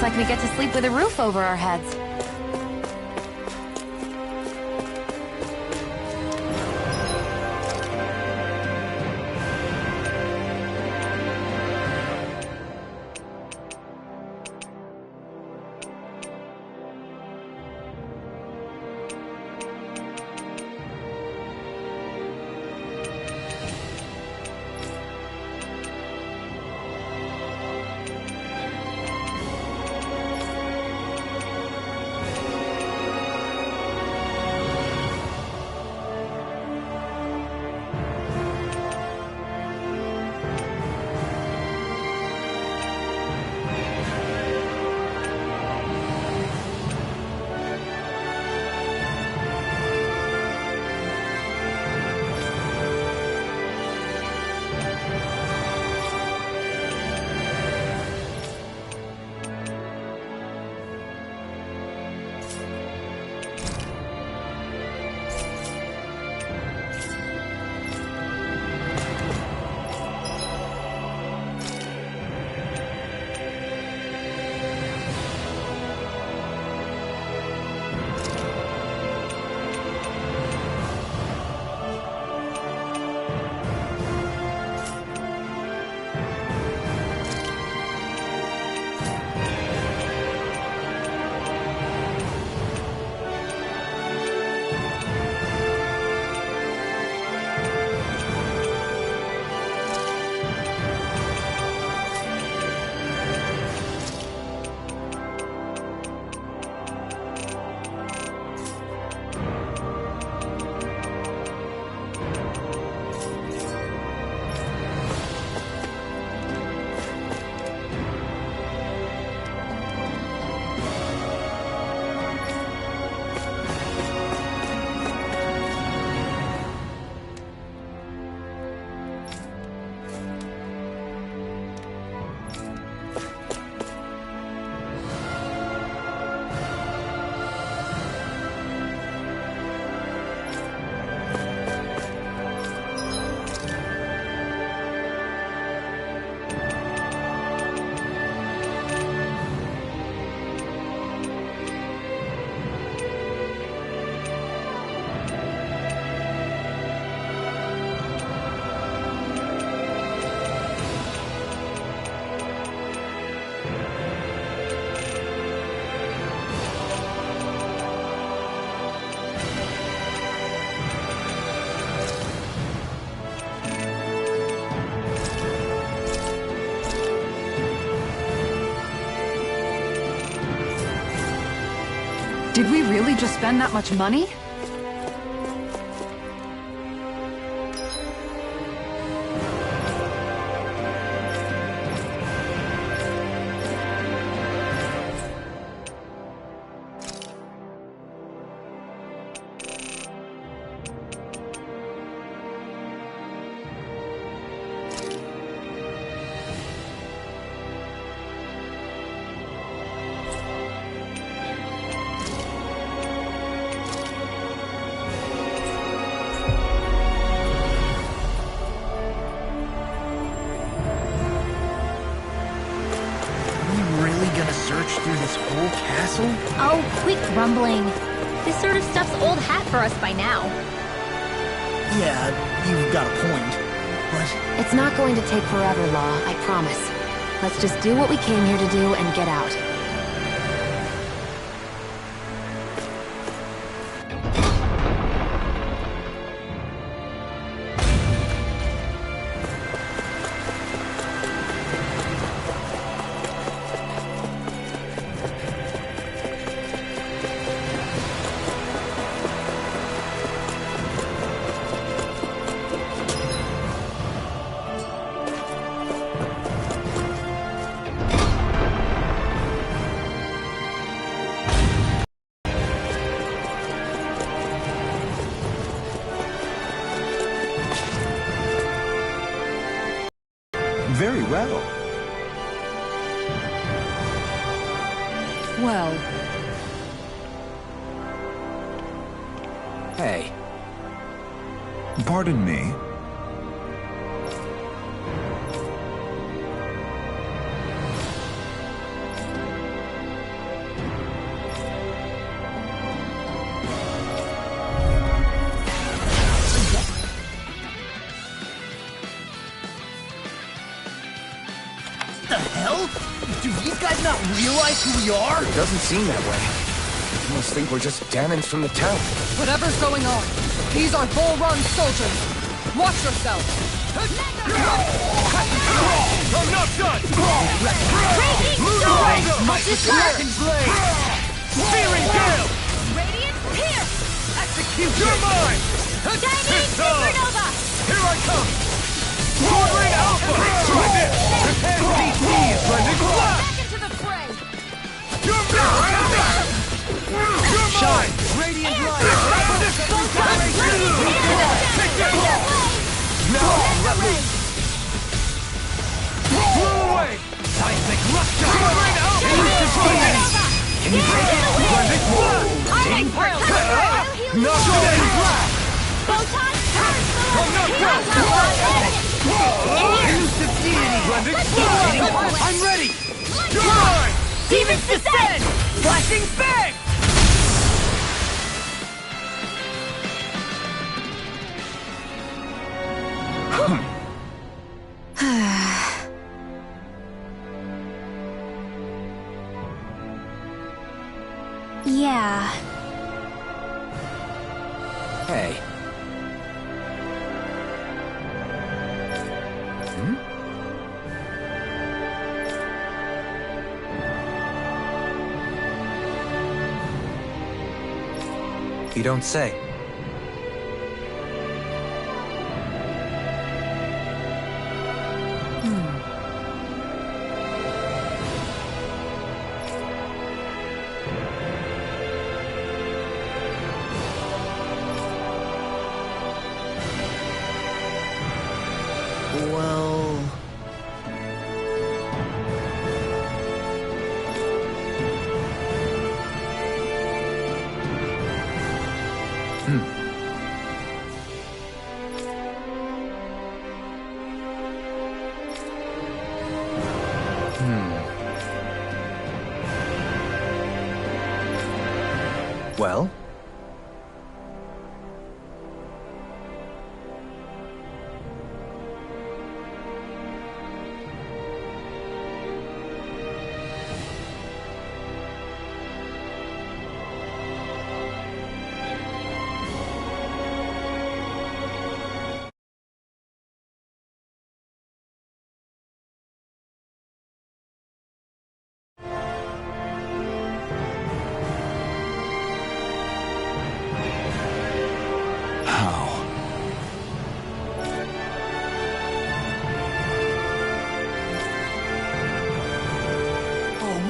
S9: Looks like we get to sleep with a roof over our heads.
S1: Did we really just spend that much money?
S11: Through this whole castle?
S4: Oh, quit grumbling. This sort of stuff's old hat for us by now.
S11: Yeah, you've got a point, but...
S9: It's not going to take forever, Law, I promise. Let's just do what we came here to do and get out.
S7: Very well.
S6: Well...
S5: Hey.
S7: Pardon me.
S2: realize who we are?
S5: It doesn't seem that way. I must think we're just Daemons from the town.
S6: Whatever's going on, these are Volron soldiers. Watch yourself.
S2: I'm not done! Dragon's Blade! Searing Gale!
S8: Radiant Pierce!
S2: Execute! You're mine!
S8: Chinese Supernova!
S2: Here I come! Swordblade Alpha! Try this! Japan DC is blending flash!
S8: Back into the fray!
S2: You're mine! You're mine! Radiant Light! Take this! Now, let me... Blow away! Seismic Lustre! Swordblade Alpha! Can you take it? Blending flash!
S8: Taking part!
S2: Knock it in!
S8: Photon turns!
S2: I'm not done! Use the deity! Blending flash! I'm ready! You're mine!
S8: Demons descend!
S2: Flashing bang!
S4: Yeah.
S5: Hey.
S3: You don't say.
S11: Well...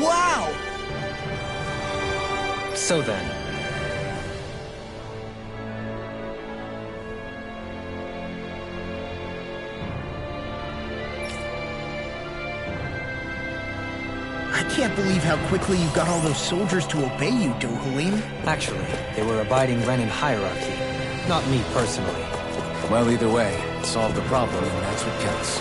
S3: Well? So then...
S11: I can't believe how quickly you got all those soldiers to obey you, Dohalim.
S3: Actually, they were abiding Renan hierarchy. Not me personally.
S5: Well, either way, it solved the problem, and that's what counts.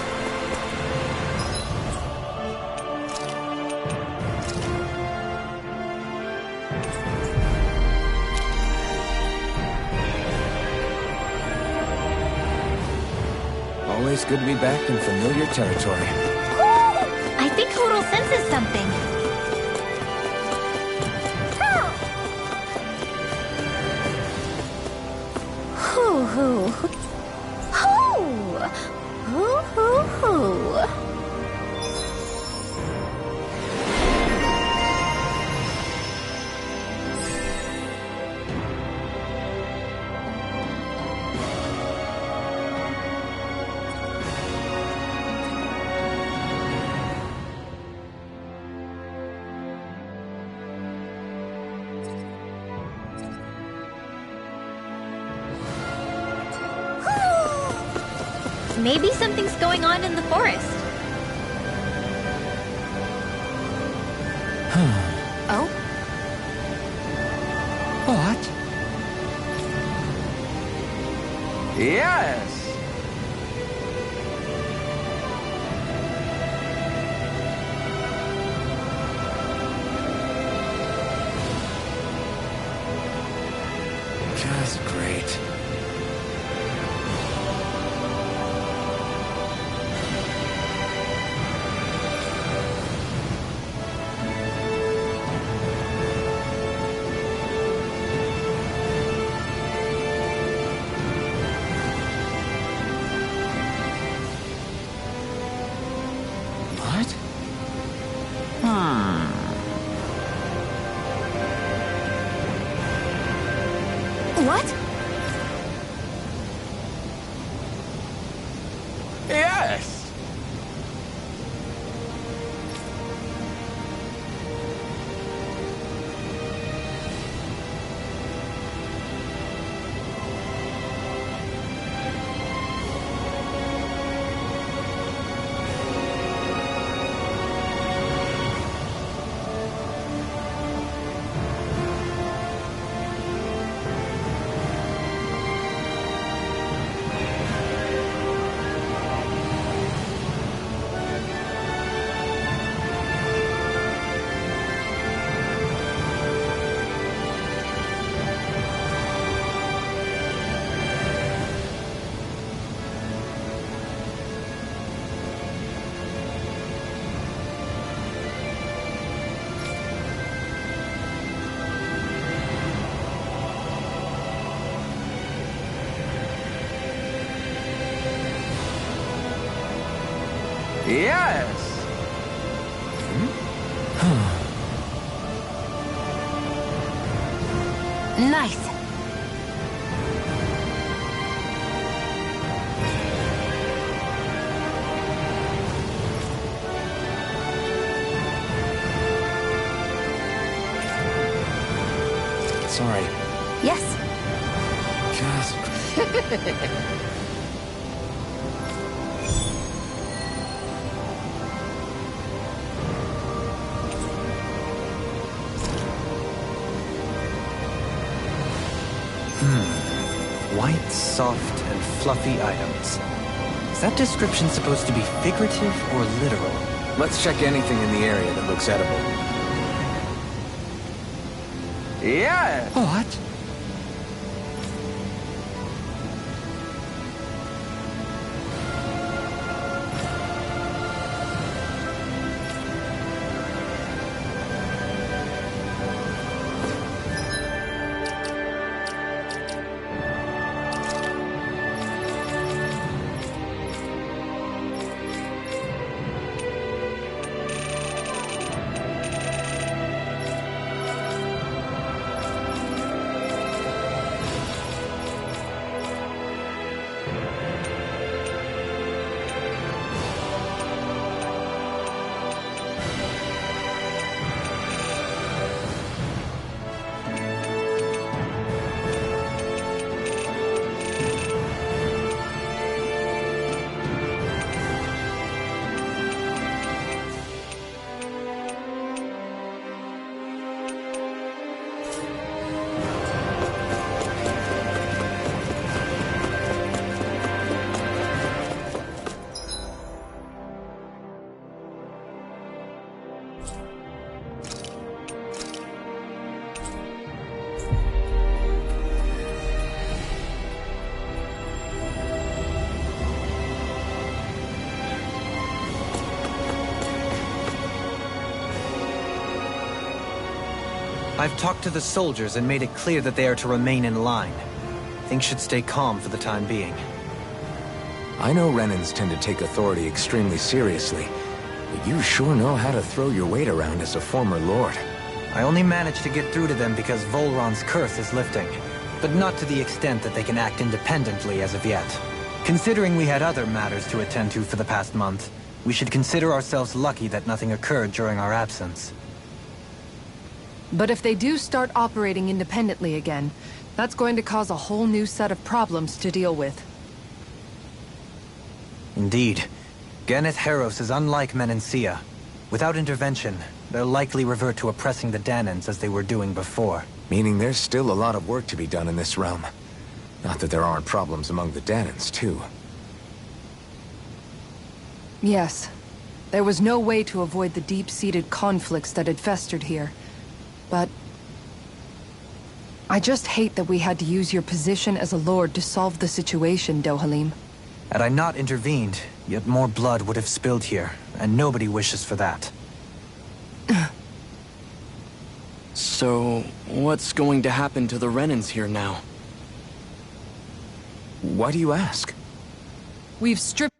S5: Always good to be back in familiar territory.
S4: I think Hodel senses something. Hoo hoo. Hoo! Hoo hoo hoo. Maybe something's going on in the forest. Oh?
S7: What? Yes!
S5: Just great.
S4: What?
S5: Yes! Yes!
S9: Nice.
S5: Sorry.
S9: Yes.
S5: Just...
S3: White, soft, and fluffy items. Is that description supposed to be figurative or literal?
S5: Let's check anything in the area that looks edible. Yeah!
S3: What? I've talked to the soldiers and made it clear that they are to remain in line. Things should stay calm for the time being.
S5: I know Renans tend to take authority extremely seriously, but you sure know how to throw your weight around as a former lord.
S3: I only managed to get through to them because Volron's curse is lifting, but not to the extent that they can act independently as of yet. Considering we had other matters to attend to for the past month, we should consider ourselves lucky that nothing occurred during our absence.
S1: But if they do start operating independently again, that's going to cause a whole new set of problems to deal with.
S3: Indeed. Geneth Haros is unlike Menancia. Without intervention, they'll likely revert to oppressing the Danans as they were doing before.
S5: Meaning there's still a lot of work to be done in this realm. Not that there aren't problems among the Danans, too.
S1: Yes. There was no way to avoid the deep-seated conflicts that had festered here. But I just hate that we had to use your position as a lord to solve the situation, Dohalim.
S3: Had I not intervened, yet more blood would have spilled here, and nobody wishes for that.
S10: So, what's going to happen to the Renans here now?
S5: Why do you ask?
S1: We've stripped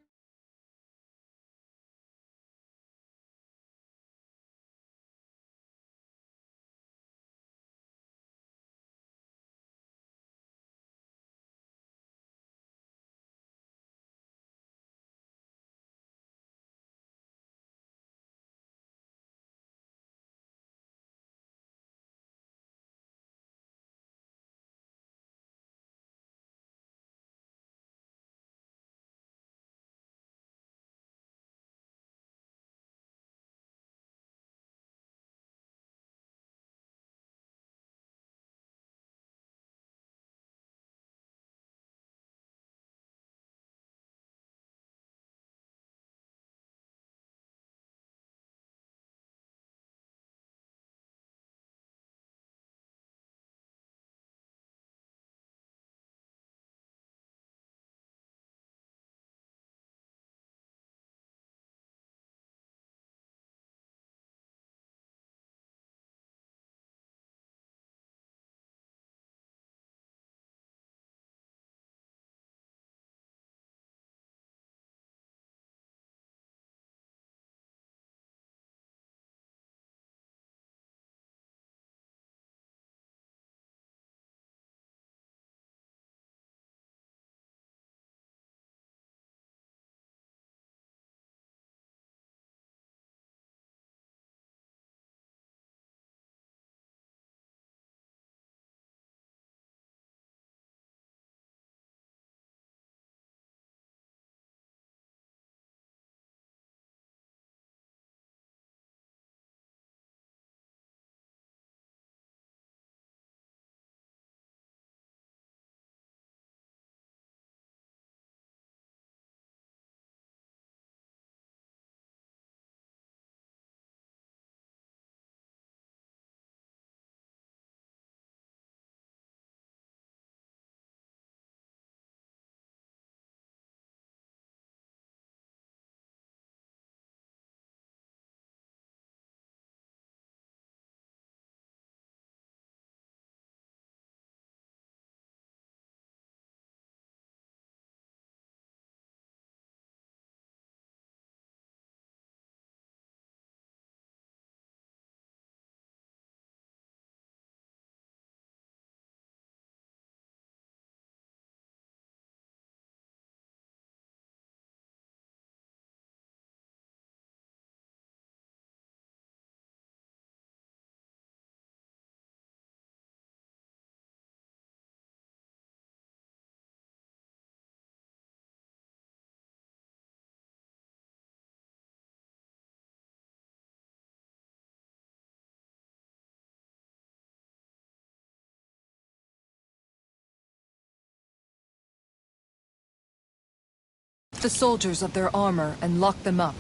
S6: the soldiers of their armor and lock them up.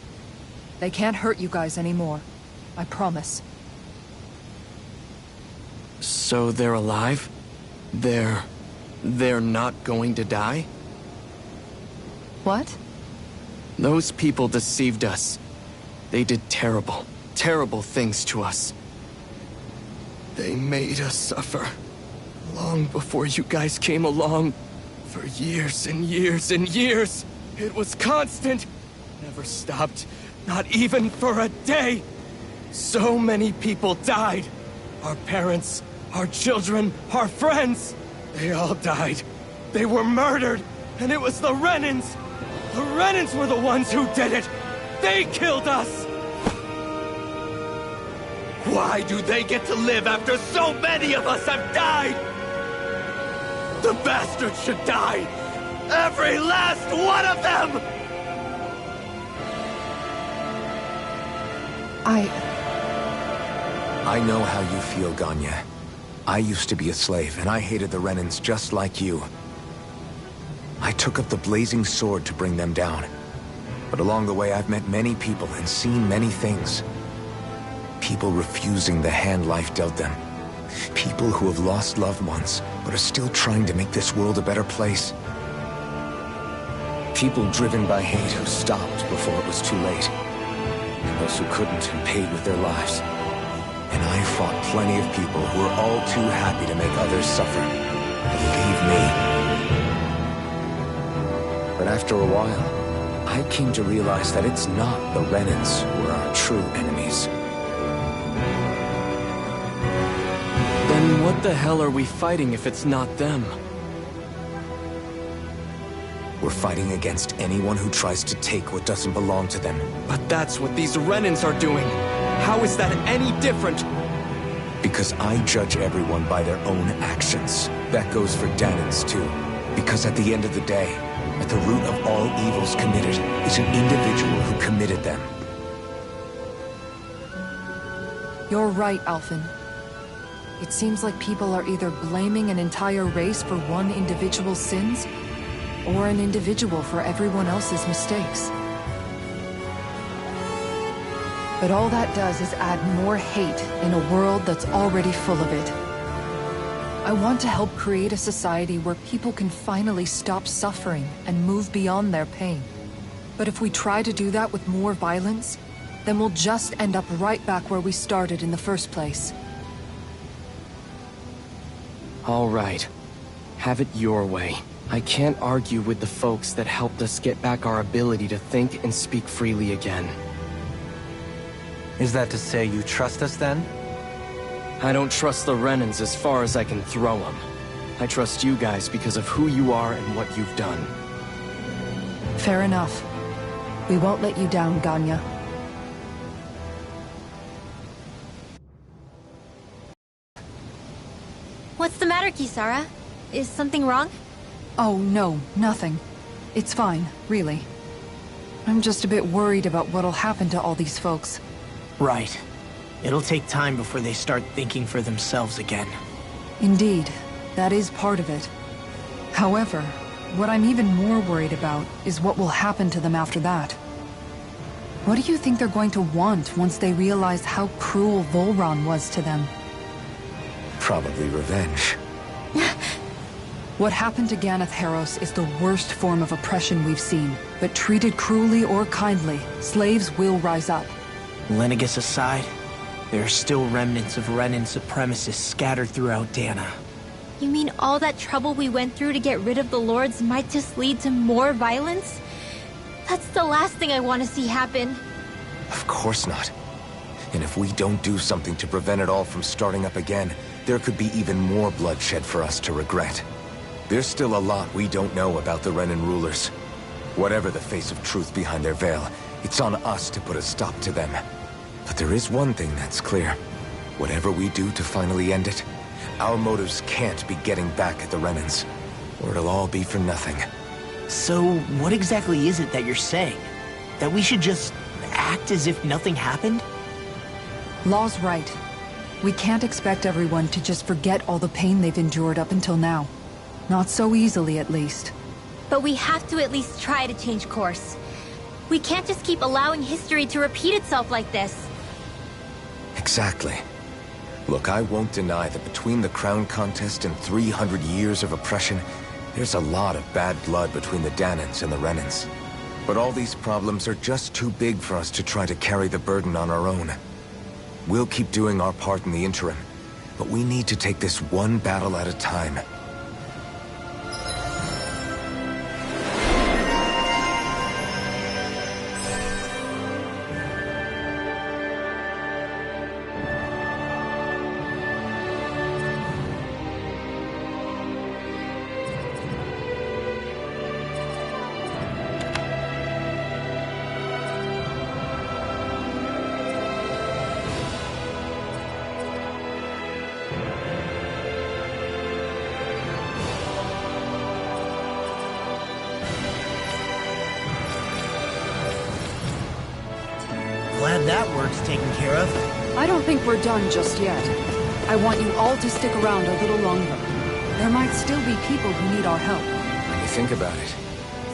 S6: They can't hurt you guys anymore. I promise.
S10: So they're alive? They're not going to die?
S6: What?
S10: Those people deceived us. They did terrible, terrible things to us. They made us suffer. Long before you guys came along. For years and years and years. It was constant. Never stopped. Not even for a day. So many people died. Our parents, our children, our friends. They all died. They were murdered. And it was the Renans. The Renans were the ones who did it. They killed us. Why do they get to live after so many of us have died? The bastards should die! Every last one of them!
S5: I know how you feel, Ganya. I used to be a slave, and I hated the Renans just like you. I took up the blazing sword to bring them down. But along the way, I've met many people and seen many things. People refusing the hand life dealt them. People who have lost loved ones, but are still trying to make this world a better place. People driven by hate who stopped before it was too late. And those who couldn't and paid with their lives. And I fought plenty of people who were all too happy to make others suffer. Believe me. But after a while, I came to realize that it's not the Renans who are our true enemies.
S10: Then what the hell are we fighting if it's not them?
S5: We're fighting against anyone who tries to take what doesn't belong to them.
S10: But that's what these Renans are doing. How is that any different?
S5: Because I judge everyone by their own actions. That goes for Dahnans too. Because at the end of the day, at the root of all evils committed is an individual who committed them.
S6: You're right, Alphen. It seems like people are either blaming an entire race for one individual's sins, or an individual for everyone else's mistakes. But all that does is add more hate in a world that's already full of it. I want to help create a society where people can finally stop suffering and move beyond their pain. But if we try to do that with more violence, then we'll just end up right back where we started in the first place.
S10: All right. Have it your way. I can't argue with the folks that helped us get back our ability to think and speak freely again.
S3: Is that to say you trust us then?
S10: I don't trust the Renans as far as I can throw them. I trust you guys because of who you are and what you've done.
S6: Fair enough. We won't let you down, Ganya.
S4: What's the matter, Kisara? Is something wrong?
S1: Oh, no, nothing. It's fine, really. I'm just a bit worried about what'll happen to all these folks.
S11: Right. It'll take time before they start thinking for themselves again.
S1: Indeed, that is part of it. However, what I'm even more worried about is what will happen to them after that. What do you think they're going to want once they realize how cruel Volron was to them?
S5: Probably revenge.
S1: What happened to Ganath Haros is the worst form of oppression we've seen, but treated cruelly or kindly, slaves will rise up.
S11: Lenegis aside, there are still remnants of Renan supremacists scattered throughout Dahna.
S4: You mean all that trouble we went through to get rid of the Lords might just lead to more violence? That's the last thing I want to see happen.
S5: Of course not. And if we don't do something to prevent it all from starting up again, there could be even more bloodshed for us to regret. There's still a lot we don't know about the Renan rulers. Whatever the face of truth behind their veil, it's on us to put a stop to them. But there is one thing that's clear. Whatever we do to finally end it, our motives can't be getting back at the Renans, or it'll all be for nothing.
S11: So, what exactly is it that you're saying? That we should just act as if nothing happened?
S1: Law's right. We can't expect everyone to just forget all the pain they've endured up until now. Not so easily, at least.
S4: But we have to at least try to change course. We can't just keep allowing history to repeat itself like this.
S5: Exactly. Look, I won't deny that between the crown contest and 300 years of oppression, there's a lot of bad blood between the Dahnans and the Renans. But all these problems are just too big for us to try to carry the burden on our own. We'll keep doing our part in the interim, but we need to take this one battle at a time.
S11: Glad that work's taken care of.
S1: I don't think we're done just yet. I want you all to stick around a little longer. There might still be people who need our help.
S5: When you think about it,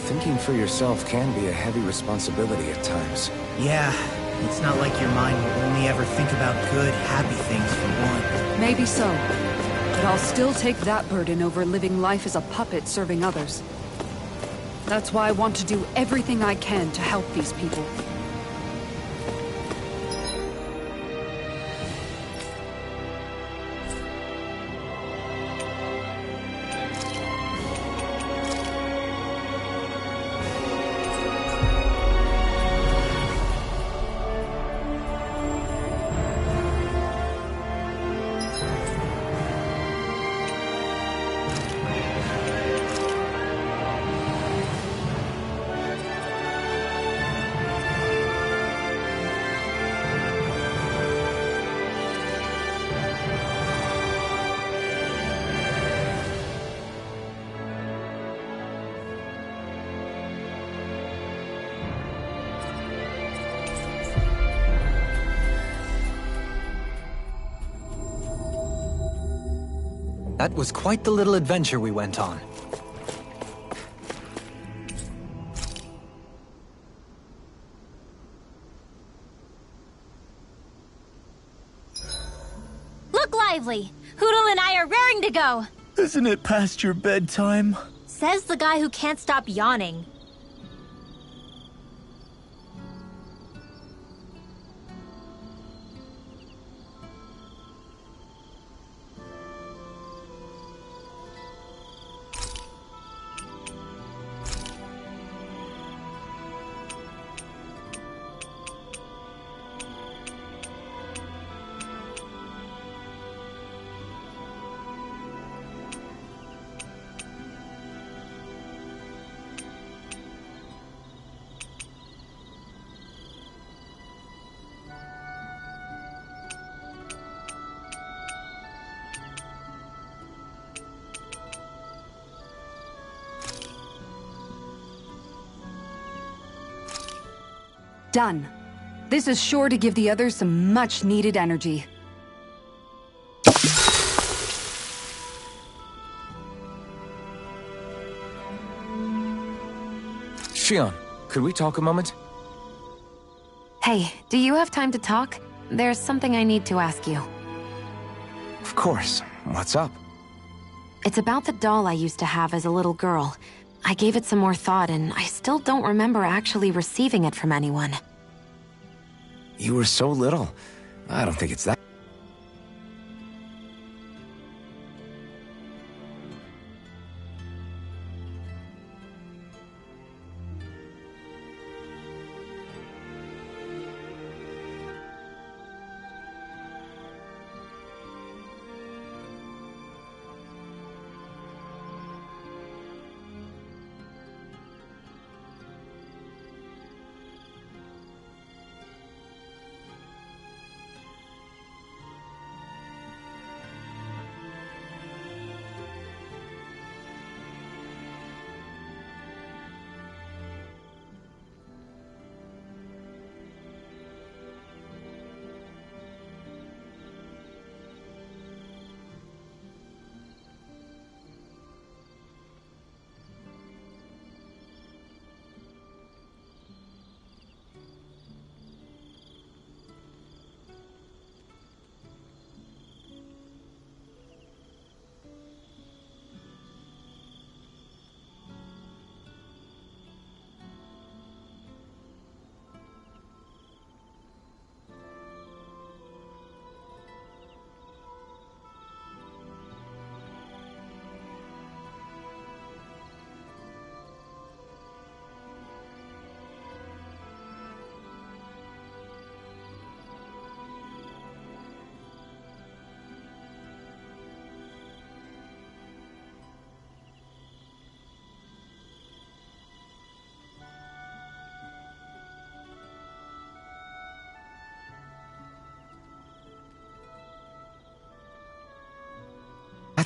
S5: thinking for yourself can be a heavy responsibility at times.
S11: Yeah, it's not like your mind will only ever think about good, happy things for one.
S1: Maybe so. But I'll still take that burden over living life as a puppet serving others. That's why I want to do everything I can to help these people.
S3: That was quite the little adventure we went on.
S4: Look lively! Hootle and I are raring to go!
S2: Isn't it past your bedtime?
S4: Says the guy who can't stop yawning.
S1: Done. This is sure to give the others some much-needed energy.
S5: Shionne, could we talk a moment?
S9: Hey, do you have time to talk? There's something I need to ask you.
S5: Of course. What's up?
S9: It's about the doll I used to have as a little girl. I gave it some more thought, and I still don't remember actually receiving it from anyone.
S5: You were so little. I don't think it's that.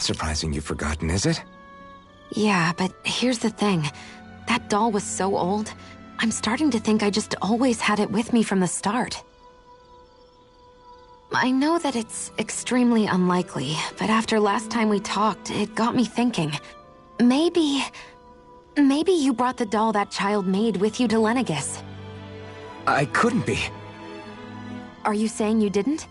S5: not surprising you've forgotten, is it?
S9: Yeah, but here's the thing. That doll was so old, I'm starting to think I just always had it with me from the start. I know that it's extremely unlikely, but after last time we talked, it got me thinking. Maybe you brought the doll that child made with you to Lenegis.
S5: I couldn't be.
S9: Are you saying you didn't?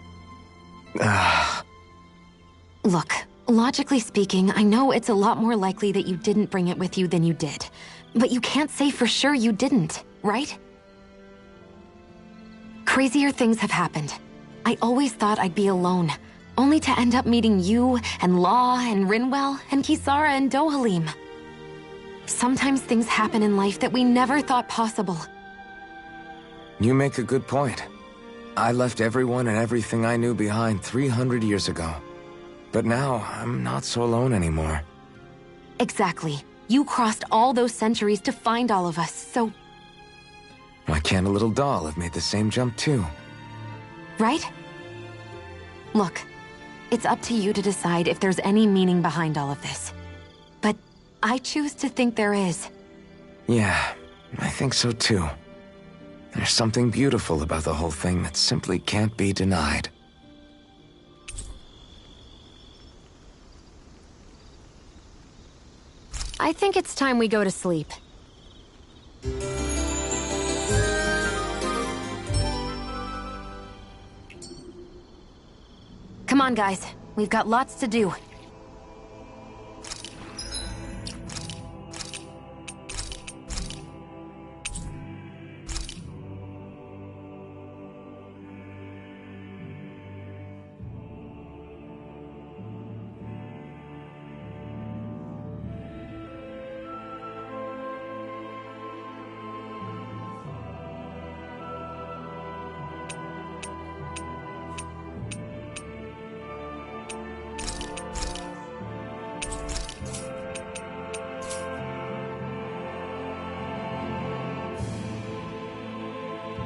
S9: Look, logically speaking, I know it's a lot more likely that you didn't bring it with you than you did. But you can't say for sure you didn't, right? Crazier things have happened. I always thought I'd be alone, only to end up meeting you, and Law, and Rinwell, and Kisara, and Dohalim. Sometimes things happen in life that we never thought possible.
S5: You make a good point. I left everyone and everything I knew behind 300 years ago. But now, I'm not so alone anymore.
S9: Exactly. You crossed all those centuries to find all of us, so...
S5: Why can't a little doll have made the same jump too?
S9: Right? Look, it's up to you to decide if there's any meaning behind all of this. But I choose to think there is.
S5: Yeah, I think so too. There's something beautiful about the whole thing that simply can't be denied.
S9: I think it's time we go to sleep. Come on, guys. We've got lots to do.